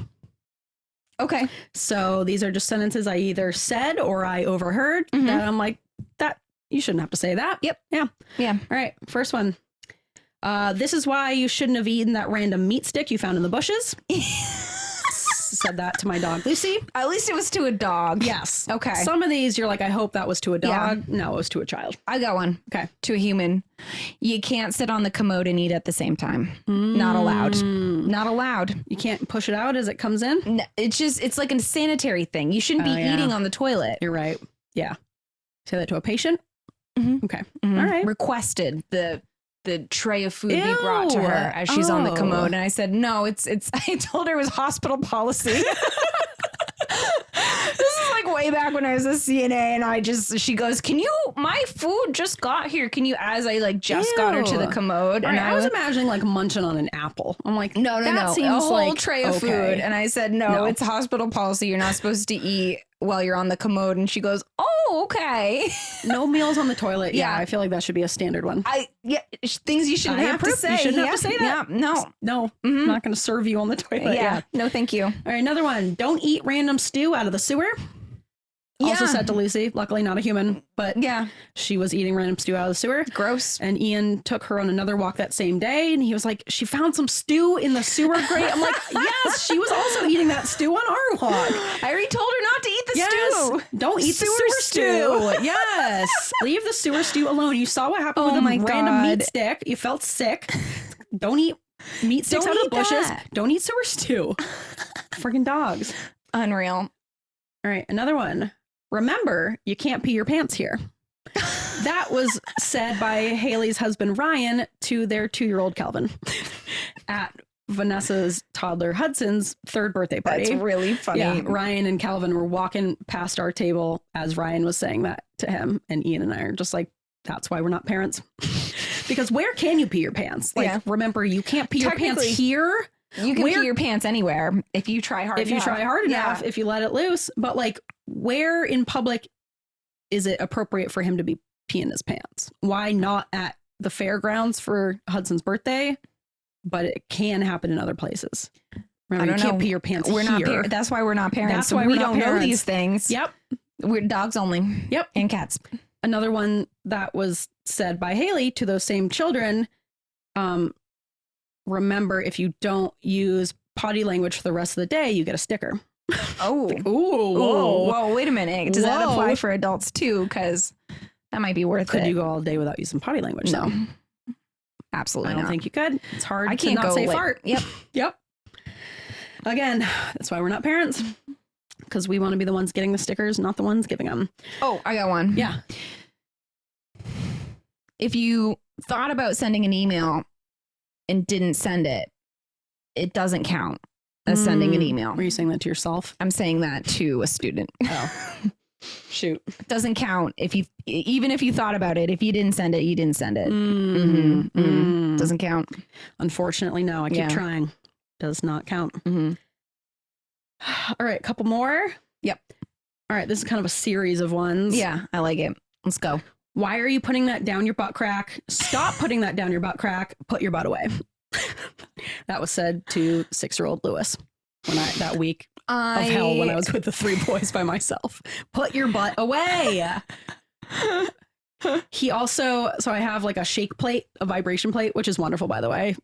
Speaker 2: Okay.
Speaker 1: So these are just sentences I either said or I overheard
Speaker 2: Mhm.
Speaker 1: that I'm like, that you shouldn't have to say that.
Speaker 2: Yep.
Speaker 1: Yeah.
Speaker 2: Yeah.
Speaker 1: All right. First one. This is why you shouldn't have eaten that random meat stick you found in the bushes. Said that to my dog, Lucy.
Speaker 2: At least it was to a dog.
Speaker 1: Yes.
Speaker 2: Okay.
Speaker 1: Some of these you're like, I hope that was to a
Speaker 2: Yeah.
Speaker 1: dog. No, it was to a child.
Speaker 2: I got one.
Speaker 1: Okay.
Speaker 2: To a human. You can't sit on the commode and eat at the same time. Not allowed. Not allowed.
Speaker 1: You can't push it out as it comes in.
Speaker 2: No, it's like a sanitary thing. You shouldn't be
Speaker 1: Oh, yeah.
Speaker 2: eating on the toilet.
Speaker 1: You're right. Yeah. Say that to a patient.
Speaker 2: Mhm.
Speaker 1: Okay.
Speaker 2: Mhm.
Speaker 1: All right.
Speaker 2: Requested the tray of food be brought to
Speaker 1: Ew.
Speaker 2: her as she's on the
Speaker 1: Oh.
Speaker 2: commode, and I said no. It's. I told her it was hospital policy. This is like way back when I was a CNA, and she goes, "Can you? My food just got here. Can you?" As I like just got her to the
Speaker 1: Ew.
Speaker 2: commode,
Speaker 1: All
Speaker 2: and
Speaker 1: right, I was imagining like munching on an apple. I'm like,
Speaker 2: no,
Speaker 1: that
Speaker 2: a
Speaker 1: seems
Speaker 2: whole
Speaker 1: like
Speaker 2: tray of
Speaker 1: okay.
Speaker 2: food, and I said no,
Speaker 1: No.
Speaker 2: it's hospital policy. You're not supposed to eat while you're on the commode. And she goes, "Oh, okay."
Speaker 1: No meals on the toilet. Yeah,
Speaker 2: Yeah.
Speaker 1: I feel like that should be a standard one.
Speaker 2: Things you shouldn't
Speaker 1: I
Speaker 2: have to
Speaker 1: approve.
Speaker 2: say.
Speaker 1: You shouldn't have
Speaker 2: Yeah,
Speaker 1: to say that.
Speaker 2: Yeah, no.
Speaker 1: No, I'm not going to serve you on the toilet.
Speaker 2: Yeah. No, thank you.
Speaker 1: All right, another one. Don't eat random stew out of the sewer. also said to Lucy, luckily not a human, but
Speaker 2: Yeah.
Speaker 1: she was eating random stew out of the sewer.
Speaker 2: Gross.
Speaker 1: And Ian took her on another walk that same day, and he was like, she found some stew in the sewer grate. I'm like, yes, she was also eating that stew on our walk.
Speaker 2: I already told her not to eat the stew.
Speaker 1: Don't eat the sewer stew. Yes. Leave the sewer stew alone. You saw what happened with a random meat stick. You felt sick. Don't eat meat sticks out of the bushes. Don't eat sewer stew. Friggin' dogs.
Speaker 2: Unreal.
Speaker 1: All right, another one. Remember, you can't pee your pants here. That was said by Haley's husband, Ryan, to their 2-year-old Calvin at Vanessa's toddler Hudson's 3rd birthday party.
Speaker 2: That's really funny.
Speaker 1: Yeah, Ryan and Calvin were walking past our table as Ryan was saying that to him. And Ian and I are just like, that's why we're not parents. Because where can you pee your pants? Like, remember, you can't pee your pants here.
Speaker 2: You can pee your pants anywhere if you try hard enough.
Speaker 1: If you try hard enough, if you let it loose. But like, where in public is it appropriate for him to be peeing his pants? Why not at the fairgrounds for Hudson's birthday? But it can happen in other places. Remember, you can't pee your pants here.
Speaker 2: That's why we're not parents.
Speaker 1: That's why
Speaker 2: we don't know these things.
Speaker 1: Yep.
Speaker 2: We're dogs only.
Speaker 1: Yep.
Speaker 2: And cats.
Speaker 1: Another one that was said by Haley to those same children, remember, if you don't use potty language for the rest of the day, you get a sticker.
Speaker 2: Oh. Whoa, wait a minute. Does that apply for adults too? Because that might be worth it.
Speaker 1: Could you go all day without using potty language?
Speaker 2: No.
Speaker 1: Though?
Speaker 2: Absolutely
Speaker 1: I don't
Speaker 2: not.
Speaker 1: think you could. It's hard
Speaker 2: I can't
Speaker 1: to not
Speaker 2: go
Speaker 1: say
Speaker 2: like,
Speaker 1: fart.
Speaker 2: Yep.
Speaker 1: Yep. Again, that's why we're not parents. Because we want to be the ones getting the stickers, not the ones giving them.
Speaker 2: Oh, I got one.
Speaker 1: Yeah.
Speaker 2: If you thought about sending an email and didn't send it, it doesn't count as sending an email.
Speaker 1: Were you saying that to yourself?
Speaker 2: I'm saying that to a student.
Speaker 1: Oh. Shoot.
Speaker 2: It doesn't count even if you thought about it. If you didn't send it, you didn't send it. Doesn't count.
Speaker 1: Unfortunately, no. I keep trying. Does not count.
Speaker 2: Mm-hmm.
Speaker 1: All right, a couple more.
Speaker 2: Yep.
Speaker 1: All right, this is kind of a series of ones.
Speaker 2: Yeah, I like it. Let's go.
Speaker 1: Why are you putting that down your butt crack? Stop putting that down your butt crack. Put your butt away. That was said to 6-year-old Lewis that week of hell when I was with the 3 boys by myself. Put your butt away. He also, so I have like a shake plate, a vibration plate, which is wonderful, by the way.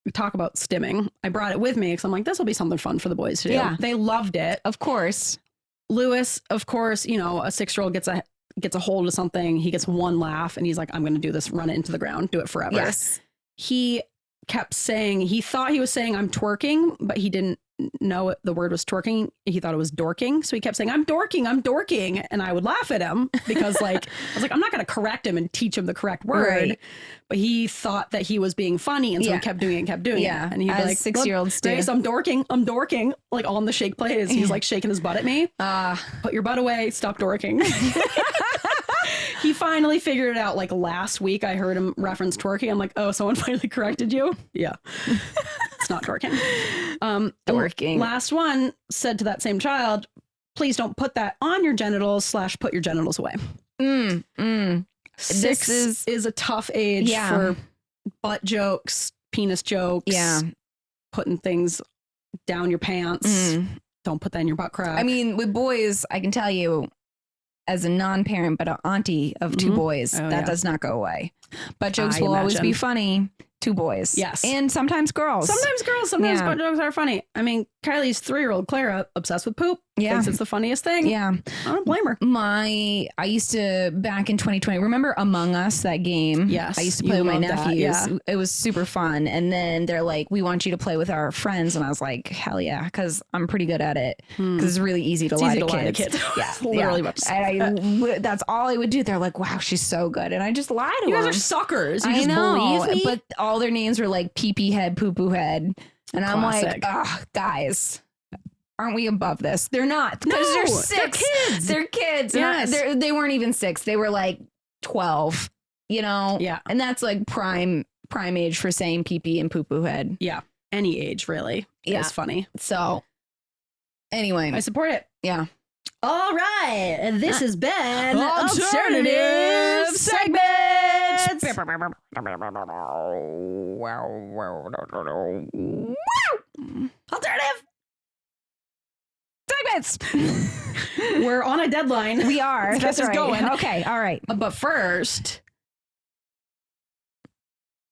Speaker 1: We talk about stimming. I brought it with me because I'm like, this will be something fun for the boys to do.
Speaker 2: Yeah.
Speaker 1: They loved it.
Speaker 2: Of course.
Speaker 1: Lewis, of course, you know, a 6-year-old gets a hold of something. He gets one laugh and he's like, I'm going to do this, run it into the ground, do it forever.
Speaker 2: Yes.
Speaker 1: He kept saying, he thought he was saying I'm twerking, but he didn't know the word was twerking. He thought it was dorking. So he kept saying, I'm dorking. And I would laugh at him because like, I was like, I'm not going to correct him and teach him the correct word. Right. But he thought that he was being funny. And so he kept doing it and kept doing it. And he'd be like,
Speaker 2: 6-year-olds do.
Speaker 1: Grace, I'm dorking. Like on the shake plate as he's like shaking his butt at me. Put your butt away. Stop dorking. He finally figured it out like last week. I heard him reference twerking. I'm like, oh, someone finally corrected you? Yeah. It's not twerking.
Speaker 2: Twerking.
Speaker 1: Last one said to that same child, please don't put that on your genitals / put your genitals away. 6 is a tough age for butt jokes, penis jokes. Yeah. Putting things down your pants. Don't put that in your butt crack.
Speaker 2: I mean, with boys, I can tell you, as a non-parent but an auntie of 2 boys, that does not go away. But jokes will always be funny to boys.
Speaker 1: Yes.
Speaker 2: And sometimes girls.
Speaker 1: Sometimes butt jokes are funny. I mean, Kylie's 3-year-old Clara, obsessed with poop.
Speaker 2: Yeah.
Speaker 1: Thinks it's the funniest thing.
Speaker 2: Yeah.
Speaker 1: I don't blame her.
Speaker 2: I used to, back in 2020, remember Among Us, that game?
Speaker 1: Yes.
Speaker 2: I used to play with my nephews.
Speaker 1: Yeah.
Speaker 2: It was super fun. And then they're like, we want you to play with our friends. And I was like, hell yeah, because I'm pretty good at it. Because it's really easy to lie to kids.
Speaker 1: Yeah. Literally.
Speaker 2: And that's all I would do. They're like, wow, she's so good. And I just lie to them.
Speaker 1: You guys are suckers. You
Speaker 2: I
Speaker 1: just
Speaker 2: know,
Speaker 1: believe me.
Speaker 2: but all their names were like pee-pee head, poo-poo head. And I'm
Speaker 1: Classic.
Speaker 2: like, guys, aren't we above this? They're not, because they're 6. They're kids.
Speaker 1: Yes.
Speaker 2: They weren't even 6. They were like 12, you know?
Speaker 1: Yeah.
Speaker 2: And that's like prime age for saying pee-pee and poo-poo head.
Speaker 1: Yeah. Any age, really.
Speaker 2: Yeah.
Speaker 1: It's funny.
Speaker 2: So anyway.
Speaker 1: I support it.
Speaker 2: Yeah.
Speaker 1: All right. And this has been
Speaker 2: Alternative
Speaker 1: Segments.
Speaker 2: Alternative minutes.
Speaker 1: We're on a deadline.
Speaker 2: We are.
Speaker 1: Let's get
Speaker 2: That's
Speaker 1: this
Speaker 2: right.
Speaker 1: going.
Speaker 2: Okay. All right.
Speaker 1: But first,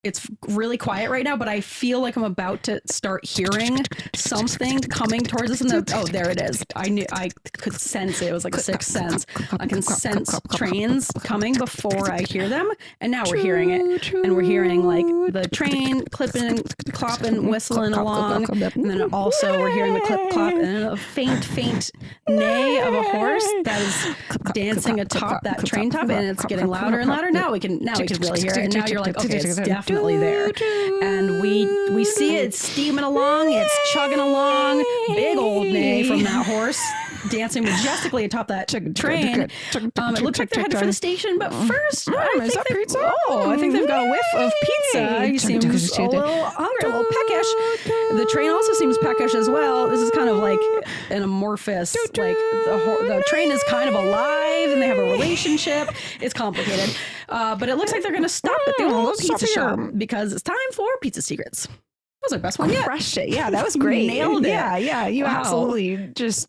Speaker 1: it's really quiet right now, but I feel like I'm about to start hearing something coming towards us. Oh, there it is. I could sense it. It was like a sixth sense. I can sense trains coming before I hear them. And now we're hearing it. And we're hearing like the train clipping, clopping, whistling along. And then also we're hearing the clip, clop, and a faint neigh of a horse that is dancing atop that train top. And it's getting louder and louder. Now we can really hear it. And now you're like, okay, it's definitely there, and we see it steaming along, it's chugging along, big old neigh from that horse dancing majestically atop that train. It looks like they're headed for the station, but first I think they've got a whiff of pizza. He seems a little hungry, a little peckish. The train also seems peckish as well. This is kind of like an amorphous, like the train is kind of alive and they have a relationship. It's complicated, but it looks like they're going to stop at the old pizza shop because it's time for Pizza Secrets. That was our best one yet.
Speaker 2: Crushed it. Yeah, that was great.
Speaker 1: Nailed it.
Speaker 2: Yeah. You absolutely just,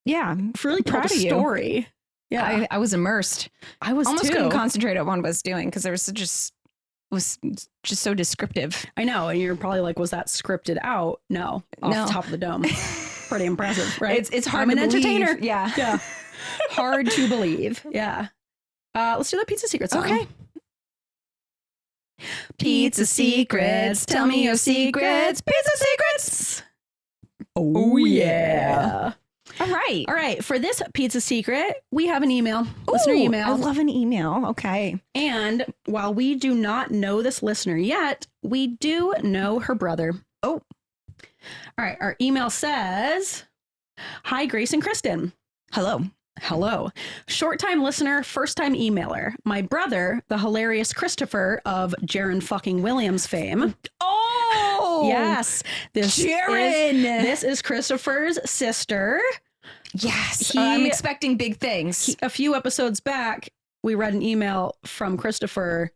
Speaker 1: really
Speaker 2: proud
Speaker 1: told a
Speaker 2: of you.
Speaker 1: story. Yeah,
Speaker 2: I was immersed.
Speaker 1: I was
Speaker 2: Almost
Speaker 1: too.
Speaker 2: couldn't concentrate on what I was doing because there was was just so descriptive.
Speaker 1: I know, and you're probably like, was that scripted out? No, off
Speaker 2: No.
Speaker 1: the top of the dome. Pretty impressive, right?
Speaker 2: It's hard.
Speaker 1: I'm an
Speaker 2: to believe.
Speaker 1: entertainer.
Speaker 2: Yeah.
Speaker 1: Hard to believe. Yeah. Let's do the Pizza Secrets song.
Speaker 2: Okay.
Speaker 1: Pizza Secrets, tell me your secrets. Pizza Secrets. Oh yeah.
Speaker 2: All right.
Speaker 1: All right. For this Pizza Secret, we have an email, listener
Speaker 2: Ooh,
Speaker 1: email.
Speaker 2: I love an email. Okay.
Speaker 1: And while we do not know this listener yet, we do know her brother.
Speaker 2: Oh.
Speaker 1: All right. Our email says, "Hi, Grace and Kristen.
Speaker 2: Hello.
Speaker 1: Hello. Short time listener, first time emailer. My brother, the hilarious Christopher of Jaron fucking Williams fame."
Speaker 2: Oh.
Speaker 1: Yes.
Speaker 2: Jaron.
Speaker 1: This is Christopher's sister.
Speaker 2: Yes. I'm expecting big things.
Speaker 1: A few episodes back, we read an email from Christopher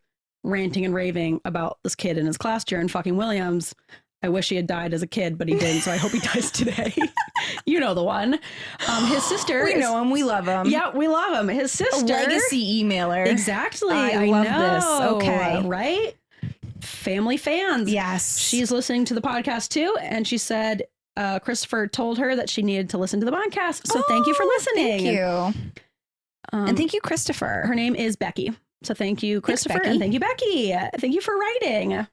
Speaker 1: ranting and raving about this kid in his class, Jaron fucking Williams. I wish he had died as a kid, but he didn't, so I hope he dies today. You know the one. His sister.
Speaker 2: We know him. We love him.
Speaker 1: Yeah, we love him. His sister.
Speaker 2: A legacy emailer.
Speaker 1: Exactly.
Speaker 2: I love
Speaker 1: know.
Speaker 2: this. Okay.
Speaker 1: Right? Family fans.
Speaker 2: Yes.
Speaker 1: She's listening to the podcast too, and she said Christopher told her that she needed to listen to the podcast. So thank you for listening.
Speaker 2: Thank you. And thank you, Christopher.
Speaker 1: Her name is Becky. So thank you, Christopher,
Speaker 2: Becky.
Speaker 1: and thank you, Becky. Thank you for writing.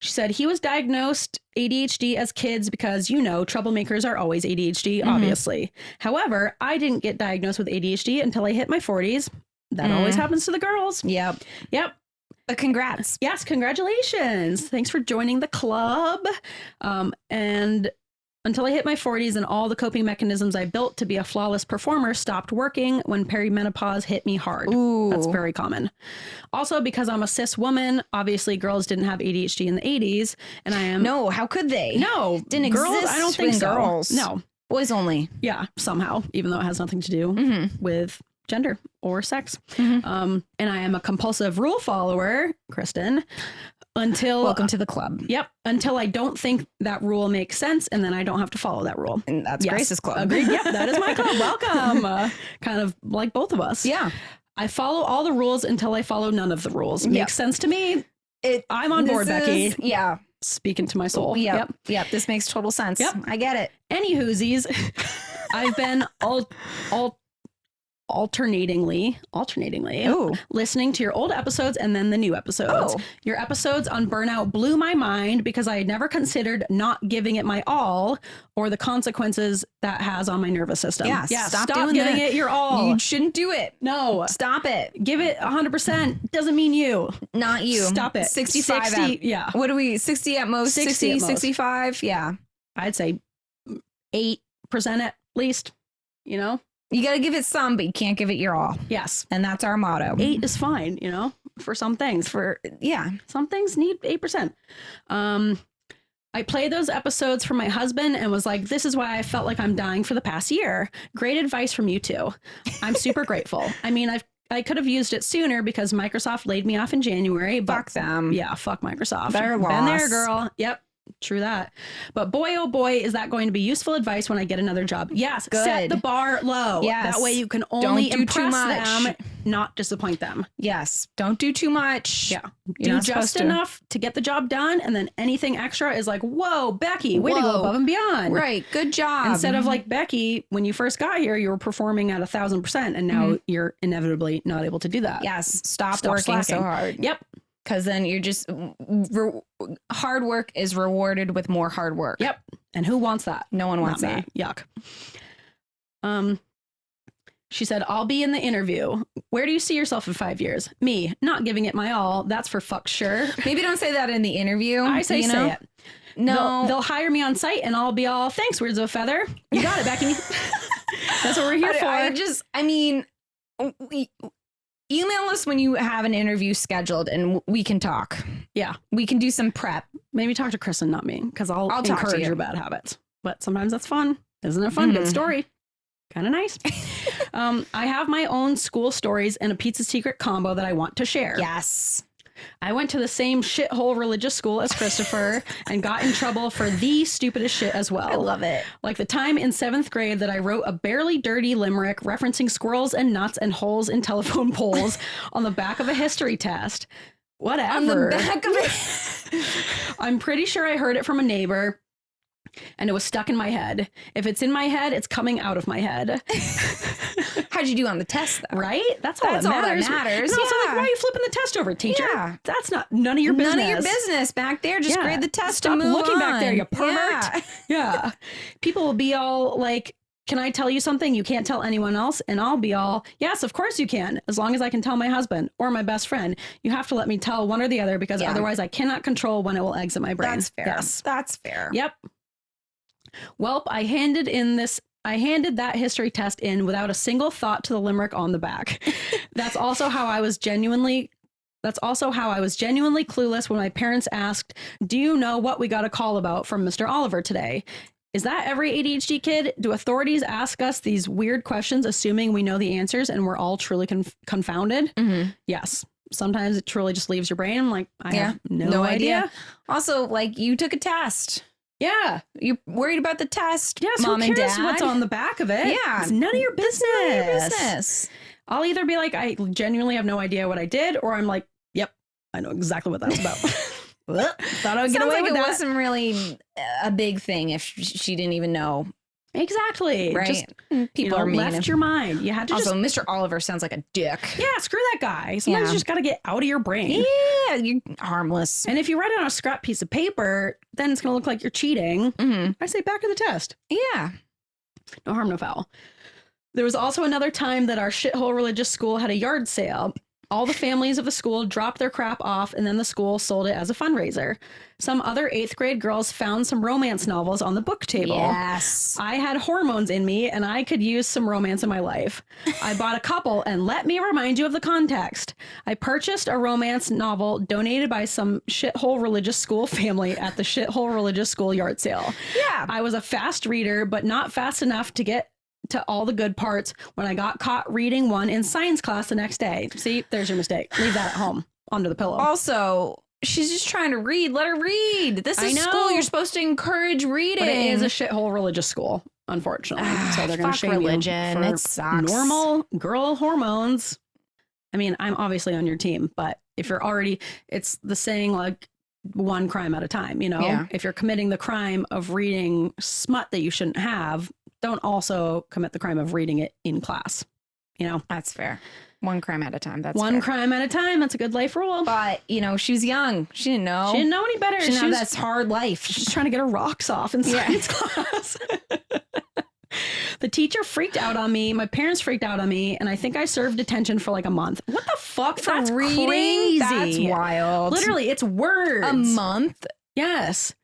Speaker 1: She said he was diagnosed ADHD as kids because, you know, troublemakers are always ADHD, obviously. However, I didn't get diagnosed with ADHD until I hit my 40s. That always happens to the girls.
Speaker 2: Yep. But congrats.
Speaker 1: Yes, congratulations. Thanks for joining the club. And until I hit my 40s and all the coping mechanisms I built to be a flawless performer stopped working when perimenopause hit me hard.
Speaker 2: Ooh.
Speaker 1: That's very common. Also, because I'm a cis woman, obviously girls didn't have ADHD in the 80s, and I am...
Speaker 2: No, how could they?
Speaker 1: No.
Speaker 2: Didn't
Speaker 1: girls,
Speaker 2: exist
Speaker 1: I don't think
Speaker 2: when
Speaker 1: so.
Speaker 2: girls.
Speaker 1: No.
Speaker 2: Boys only.
Speaker 1: Yeah, somehow, even though it has nothing to do with gender or sex. And I am a compulsive rule follower, Kristen, until...
Speaker 2: Welcome to the club.
Speaker 1: Yep. Until I don't think that rule makes sense, and then I don't have to follow that rule.
Speaker 2: And that's
Speaker 1: Yes.
Speaker 2: Grace's club.
Speaker 1: Agreed. Yep. That is my club. Welcome. Kind of like both of us.
Speaker 2: Yeah.
Speaker 1: I follow all the rules until I follow none of the rules.
Speaker 2: Yep.
Speaker 1: Makes sense to me. I'm on board, Becky.
Speaker 2: Yeah.
Speaker 1: Speaking to my soul.
Speaker 2: Yep. This makes total sense.
Speaker 1: Yep.
Speaker 2: I get it.
Speaker 1: Any whoosies, I've been alternatingly
Speaker 2: Ooh.
Speaker 1: listening to your old episodes and then the new episodes.
Speaker 2: Oh.
Speaker 1: Your episodes on burnout blew my mind because I had never considered not giving it my all or the consequences that has on my nervous system.
Speaker 2: Yeah, stop doing
Speaker 1: giving
Speaker 2: that.
Speaker 1: it your all.
Speaker 2: You shouldn't do it.
Speaker 1: No.
Speaker 2: Stop it.
Speaker 1: Give it 100%. Doesn't mean you.
Speaker 2: Not you.
Speaker 1: Stop it.
Speaker 2: 65
Speaker 1: 60,
Speaker 2: at,
Speaker 1: yeah.
Speaker 2: What are we? 60 at most?
Speaker 1: 60 at most.
Speaker 2: 65? Yeah.
Speaker 1: I'd say 8% at least, you know?
Speaker 2: You got to give it some, but you can't give it your all.
Speaker 1: Yes.
Speaker 2: And that's our motto.
Speaker 1: 8 is fine, you know, for some things. Some things need 8%. I played those episodes for my husband and was like, this is why I felt like I'm dying for the past year. Great advice from you two. I'm super grateful. I mean, I could have used it sooner because Microsoft laid me off in January. But
Speaker 2: Fuck them.
Speaker 1: yeah, fuck Microsoft.
Speaker 2: Their
Speaker 1: Been there,
Speaker 2: loss.
Speaker 1: girl. Yep. true that. But boy, oh boy, is that going to be useful advice when I get another job. Yes, set
Speaker 2: Good.
Speaker 1: the bar low.
Speaker 2: Yes.
Speaker 1: That way you can only
Speaker 2: Don't do too
Speaker 1: impress
Speaker 2: much.
Speaker 1: them, not disappoint them.
Speaker 2: Yes. Don't do too much.
Speaker 1: Yeah.
Speaker 2: You're
Speaker 1: Do
Speaker 2: not
Speaker 1: just
Speaker 2: supposed to.
Speaker 1: enough to get the job done, and then anything extra is like, whoa, Becky, way to go
Speaker 2: Whoa.
Speaker 1: above and beyond.
Speaker 2: Right. Good job.
Speaker 1: Instead of like Becky, when you first got here, you were performing at 1,000%, and now you're inevitably not able to do that.
Speaker 2: yes, stop
Speaker 1: Stop
Speaker 2: working
Speaker 1: slacking.
Speaker 2: so hard.
Speaker 1: Yep.
Speaker 2: Because then you're just hard work is rewarded with more hard work.
Speaker 1: Yep. And who wants that?
Speaker 2: No one wants
Speaker 1: Not me.
Speaker 2: that.
Speaker 1: Yuck. She said, I'll be in the interview. Where do you see yourself in 5 years? Me, not giving it my all. That's for fuck sure.
Speaker 2: Maybe don't say that in the interview.
Speaker 1: I say,
Speaker 2: you know?
Speaker 1: say it.
Speaker 2: No.
Speaker 1: They'll hire me on site and I'll be all, thanks, Words of a Feather. You got it, Becky. That's what we're here for.
Speaker 2: I mean, email us when you have an interview scheduled and we can talk.
Speaker 1: Yeah.
Speaker 2: We can do some prep.
Speaker 1: Maybe talk to Kristen, not me, because I'll
Speaker 2: talk to
Speaker 1: encourage
Speaker 2: you.
Speaker 1: your bad habits. But sometimes that's fun. Isn't it fun? Good story. Kind of nice. I have my own school stories and a pizza secret combo that I want to share.
Speaker 2: Yes.
Speaker 1: I went to the same shithole religious school as Christopher and got in trouble for the stupidest shit as well.
Speaker 2: I love it.
Speaker 1: Like the time in 7th grade that I wrote a barely dirty limerick referencing squirrels and nuts and holes in telephone poles on the back of a history test. Whatever.
Speaker 2: On the back of it.
Speaker 1: I'm pretty sure I heard it from a neighbor and it was stuck in my head. If it's in my head, it's coming out of my head.
Speaker 2: How'd you do on the test, though?
Speaker 1: Right? That's all
Speaker 2: That's
Speaker 1: that
Speaker 2: all that
Speaker 1: matters.
Speaker 2: matters,
Speaker 1: And also, like,
Speaker 2: yeah.
Speaker 1: why are you flipping the test over, teacher?
Speaker 2: Yeah.
Speaker 1: That's none of your business.
Speaker 2: None of your business back there. Just
Speaker 1: Yeah.
Speaker 2: grade the test
Speaker 1: Stop
Speaker 2: and move
Speaker 1: looking
Speaker 2: on.
Speaker 1: back there, you pervert.
Speaker 2: Yeah.
Speaker 1: Yeah. People will be all like, can I tell you something you can't tell anyone else? And I'll be all, yes, of course you can. As long as I can tell my husband or my best friend. You have to let me tell one or the other because
Speaker 2: Yeah.
Speaker 1: otherwise I cannot control when it will exit my brain.
Speaker 2: That's fair.
Speaker 1: Yes.
Speaker 2: That's fair.
Speaker 1: Yep. Welp, I handed that history test in without a single thought to the limerick on the back. That's also how I was genuinely clueless when my parents asked, "Do you know what we got a call about from Mr. Oliver today?" Is that every ADHD kid? Do authorities ask us these weird questions assuming we know the answers and we're all truly confounded?
Speaker 2: Mm-hmm.
Speaker 1: Yes. Sometimes it truly just leaves your brain. I'm like, I
Speaker 2: Yeah.
Speaker 1: have no idea.
Speaker 2: Also, like, you took a test.
Speaker 1: Yeah.
Speaker 2: You're worried about the test,
Speaker 1: Yes,
Speaker 2: Mom
Speaker 1: who
Speaker 2: and
Speaker 1: cares
Speaker 2: Dad?
Speaker 1: what's on the back of it?
Speaker 2: Yeah.
Speaker 1: It's none of your business.
Speaker 2: None of your business.
Speaker 1: I'll either be like, I genuinely have no idea what I did, or I'm like, yep, I know exactly what that's about. Well, thought I would get
Speaker 2: Sounds
Speaker 1: away
Speaker 2: like
Speaker 1: with
Speaker 2: it
Speaker 1: that.
Speaker 2: wasn't really a big thing if she didn't even know,
Speaker 1: Exactly.
Speaker 2: right?
Speaker 1: Just,
Speaker 2: People are mean.
Speaker 1: left your mind. You had to
Speaker 2: Also,
Speaker 1: just,
Speaker 2: Mr. Oliver sounds like a dick.
Speaker 1: yeah, screw that guy. Sometimes
Speaker 2: Yeah.
Speaker 1: you just got to get out of your brain.
Speaker 2: Yeah, you're harmless.
Speaker 1: And if you write it on a scrap piece of paper, then it's going to look like you're cheating.
Speaker 2: Mm-hmm.
Speaker 1: I say back of the test.
Speaker 2: Yeah.
Speaker 1: No harm, no foul. There was also another time that our shithole religious school had a yard sale. All the families of the school dropped their crap off, and then the school sold it as a fundraiser. Some other 8th grade girls found some romance novels on the book table.
Speaker 2: Yes.
Speaker 1: I had hormones in me, and I could use some romance in my life. I bought a couple, and let me remind you of the context. I purchased a romance novel donated by some shithole religious school family at the shithole religious school yard sale.
Speaker 2: Yeah.
Speaker 1: I was a fast reader, but not fast enough to get to all the good parts when I got caught reading one in science class the next day. See, there's your mistake. Leave that at home under the pillow.
Speaker 2: Also, she's just trying to read. Let her read. This
Speaker 1: I
Speaker 2: is
Speaker 1: know.
Speaker 2: school. You're supposed to encourage reading.
Speaker 1: But it is a shithole religious school, unfortunately. So they're going to
Speaker 2: Fuck
Speaker 1: shame
Speaker 2: religion.
Speaker 1: you for
Speaker 2: It sucks.
Speaker 1: normal girl hormones. I mean, I'm obviously on your team, but if you're already, it's the saying like one crime at a time, you know?
Speaker 2: Yeah.
Speaker 1: If you're committing the crime of reading smut that you shouldn't have, don't also commit the crime of reading it in class, you know?
Speaker 2: That's fair. One crime at a time. That's
Speaker 1: One
Speaker 2: fair.
Speaker 1: crime at a time. That's a good life rule.
Speaker 2: But, you know, she was young. She didn't know.
Speaker 1: She didn't know any better.
Speaker 2: She didn't
Speaker 1: was
Speaker 2: have that hard life.
Speaker 1: She's trying to get her rocks off in
Speaker 2: Yeah.
Speaker 1: science class. The teacher freaked out on me. My parents freaked out on me. And I think I served detention for like a month. What the fuck?
Speaker 2: For
Speaker 1: That's
Speaker 2: reading?
Speaker 1: crazy.
Speaker 2: That's wild.
Speaker 1: Literally, it's words.
Speaker 2: A month?
Speaker 1: Yes.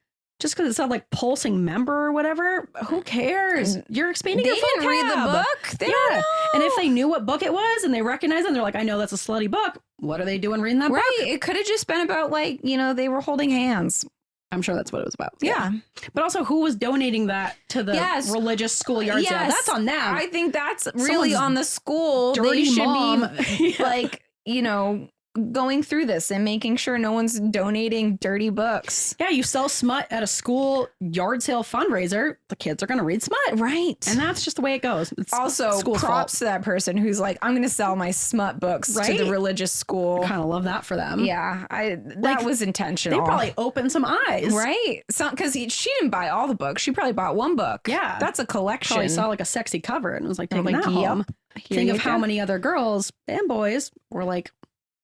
Speaker 1: Just because it sounded like pulsing member or whatever. Who cares? You're expanding
Speaker 2: They
Speaker 1: your
Speaker 2: didn't read the
Speaker 1: vocab.
Speaker 2: book. They don't know.
Speaker 1: And if they knew what book it was and they recognized it and they're like, I know that's a slutty book. What are they doing reading that book?
Speaker 2: Right. It could have just been about, like, you know, they were holding hands.
Speaker 1: I'm sure that's what it was about.
Speaker 2: Yeah.
Speaker 1: But also, who was donating that to the
Speaker 2: Yes.
Speaker 1: religious school yard sale?
Speaker 2: Yes.
Speaker 1: That's on them.
Speaker 2: I think that's really
Speaker 1: Someone's
Speaker 2: on the school.
Speaker 1: dirty
Speaker 2: They should
Speaker 1: mom.
Speaker 2: be
Speaker 1: Yeah.
Speaker 2: like, you know, going through this and making sure no one's donating dirty books.
Speaker 1: Yeah, you sell smut at a school yard sale fundraiser, the kids are going to read smut.
Speaker 2: Right.
Speaker 1: And that's just the way it goes. It's
Speaker 2: Also,
Speaker 1: school's
Speaker 2: props to that person who's like, I'm going to sell my smut books to
Speaker 1: Right?
Speaker 2: the religious school.
Speaker 1: Kind of love that for them.
Speaker 2: Yeah, that was intentional.
Speaker 1: They probably opened some eyes.
Speaker 2: Right. Because she didn't buy all the books. She probably bought one book.
Speaker 1: Yeah.
Speaker 2: That's a collection.
Speaker 1: Probably saw like a sexy cover and was like,
Speaker 2: I'm
Speaker 1: taking
Speaker 2: like,
Speaker 1: that
Speaker 2: yep,
Speaker 1: home.
Speaker 2: here
Speaker 1: Think
Speaker 2: you
Speaker 1: of how
Speaker 2: go.
Speaker 1: many other girls and boys were like,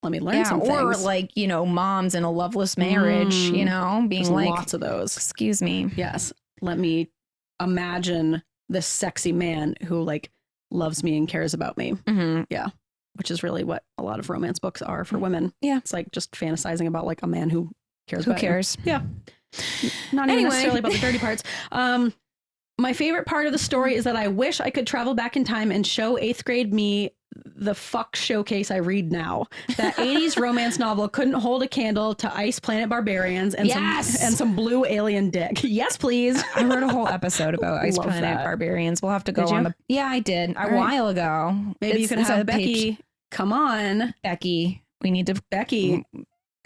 Speaker 1: let me learn
Speaker 2: Yeah,
Speaker 1: some
Speaker 2: or
Speaker 1: things.
Speaker 2: like, moms in a loveless marriage, being
Speaker 1: There's
Speaker 2: like,
Speaker 1: lots of those.
Speaker 2: excuse me.
Speaker 1: Yes. Let me imagine this sexy man who like loves me and cares about me,
Speaker 2: Mm-hmm.
Speaker 1: which is really what a lot of romance books are for women.
Speaker 2: Yeah.
Speaker 1: It's like just fantasizing about like a man who cares
Speaker 2: Who
Speaker 1: about you.
Speaker 2: cares?
Speaker 1: Yeah. Not even
Speaker 2: Anyway.
Speaker 1: necessarily about the dirty parts. My favorite part of the story is that I wish I could travel back in time and show 8th grade me the fuck showcase I read now. That 80s romance novel couldn't hold a candle to Ice Planet Barbarians and
Speaker 2: Yes!
Speaker 1: some blue alien dick. Yes, please.
Speaker 2: I wrote a whole episode about Ice
Speaker 1: Love
Speaker 2: Planet
Speaker 1: that.
Speaker 2: Barbarians. We'll have to go
Speaker 1: Did you?
Speaker 2: on the. Yeah, I did a
Speaker 1: All right.
Speaker 2: while ago.
Speaker 1: Maybe you could
Speaker 2: It's
Speaker 1: have
Speaker 2: a
Speaker 1: Becky come on.
Speaker 2: Becky, we need to.
Speaker 1: Becky,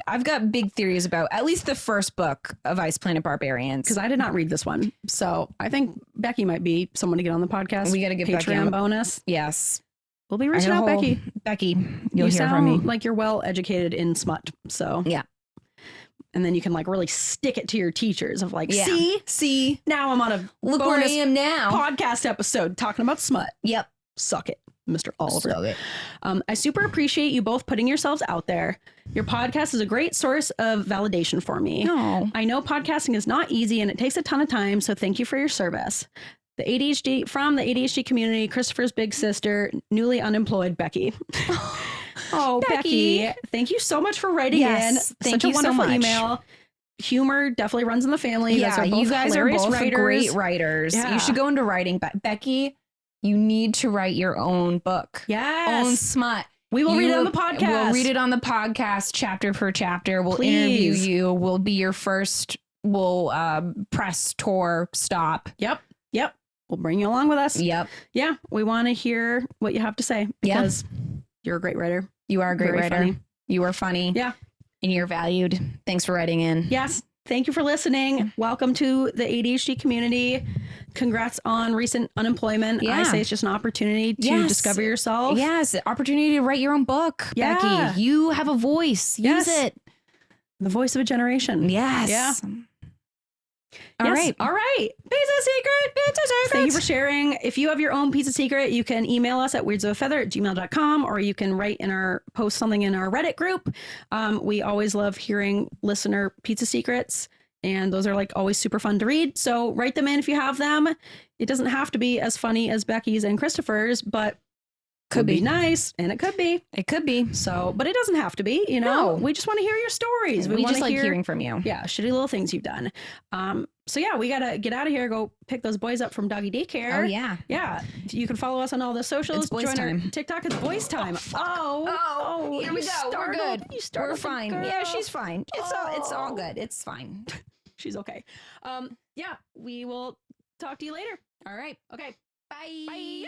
Speaker 2: I've got big theories about at least the first book of Ice Planet Barbarians.
Speaker 1: because I did not read this one. So I think Becky might be someone to get on the podcast.
Speaker 2: We got to get Becky on
Speaker 1: Patreon
Speaker 2: the-
Speaker 1: bonus.
Speaker 2: Yes,
Speaker 1: We'll be
Speaker 2: I
Speaker 1: reaching
Speaker 2: got a
Speaker 1: out,
Speaker 2: whole-
Speaker 1: Becky.
Speaker 2: Becky,
Speaker 1: You
Speaker 2: you'll hear
Speaker 1: sound
Speaker 2: from me.
Speaker 1: like you're well educated in smut. So
Speaker 2: Yeah.
Speaker 1: And then you can like really stick it to your teachers of like,
Speaker 2: Yeah.
Speaker 1: see, now I'm on a
Speaker 2: Look where I
Speaker 1: bonus
Speaker 2: am now.
Speaker 1: podcast episode talking about smut.
Speaker 2: Yep.
Speaker 1: Suck it, Mr. Oliver.
Speaker 2: So good.
Speaker 1: I super appreciate you both putting yourselves out there. Your podcast is a great source of validation for me.
Speaker 2: No.
Speaker 1: I know podcasting is not easy and it takes a ton of time, so thank you for your service. The ADHD community, Christopher's big sister, newly unemployed Becky. Oh, Becky, thank you so much for writing
Speaker 2: Yes,
Speaker 1: in.
Speaker 2: thank
Speaker 1: Such a
Speaker 2: you so
Speaker 1: wonderful
Speaker 2: much.
Speaker 1: email. Humor definitely runs in the family.
Speaker 2: Yeah, you guys are
Speaker 1: hilarious
Speaker 2: both
Speaker 1: writers.
Speaker 2: great writers.
Speaker 1: Yeah.
Speaker 2: You should go into writing. But Becky, you need to write your own book.
Speaker 1: Yes.
Speaker 2: Own smut.
Speaker 1: We will read it on the podcast.
Speaker 2: We'll read it on the podcast, chapter per chapter. We'll interview
Speaker 1: Please.
Speaker 2: you. We'll be your first. We'll press tour stop.
Speaker 1: Yep. We'll bring you along with us.
Speaker 2: Yep.
Speaker 1: Yeah, we want to hear what you have to say
Speaker 2: Yeah.
Speaker 1: because you're a great writer.
Speaker 2: You are a great
Speaker 1: Very
Speaker 2: writer.
Speaker 1: funny.
Speaker 2: You are funny.
Speaker 1: Yeah.
Speaker 2: And you're valued. Thanks for writing in.
Speaker 1: Yes. Thank you for listening. Welcome to the ADHD community. Congrats on recent unemployment.
Speaker 2: Yeah.
Speaker 1: I say it's just an opportunity to
Speaker 2: Yes.
Speaker 1: discover yourself.
Speaker 2: Yes. Opportunity to write your own book.
Speaker 1: Yeah.
Speaker 2: Becky, you have a voice.
Speaker 1: Yes.
Speaker 2: Use it.
Speaker 1: The voice of a generation.
Speaker 2: Yes.
Speaker 1: Yeah.
Speaker 2: All
Speaker 1: Yes.
Speaker 2: right.
Speaker 1: All right. Pizza secret. Pizza secret. Thank you for sharing. If you have your own pizza secret, you can email us at weirdsofafeather@gmail.com or you can write in our post something in our Reddit group. We always love hearing listener pizza secrets. And those are like always super fun to read. So write them in if you have them. It doesn't have to be as funny as Becky's and Christopher's, but could be nice. And it could be.
Speaker 2: It could be.
Speaker 1: So, but it doesn't have to be, you know,
Speaker 2: No.
Speaker 1: we just want to hear your stories.
Speaker 2: We
Speaker 1: wanna
Speaker 2: just like
Speaker 1: hear,
Speaker 2: hearing from you.
Speaker 1: yeah, shitty little things you've done. So yeah, we got to get out of here. Go pick those boys up from doggy daycare.
Speaker 2: Oh, yeah.
Speaker 1: Yeah. You can follow us on all the socials.
Speaker 2: It's boys
Speaker 1: Join our
Speaker 2: time.
Speaker 1: TikTok. It's boys time. Oh,
Speaker 2: here we
Speaker 1: you
Speaker 2: go. We're
Speaker 1: startled-
Speaker 2: good.
Speaker 1: You
Speaker 2: We're
Speaker 1: startled the
Speaker 2: fine.
Speaker 1: girl.
Speaker 2: Yeah, she's fine. It's all
Speaker 1: Oh.
Speaker 2: good. It's fine.
Speaker 1: She's okay. Yeah, we will talk to you later.
Speaker 2: All right.
Speaker 1: Okay.
Speaker 2: Bye.
Speaker 1: Bye.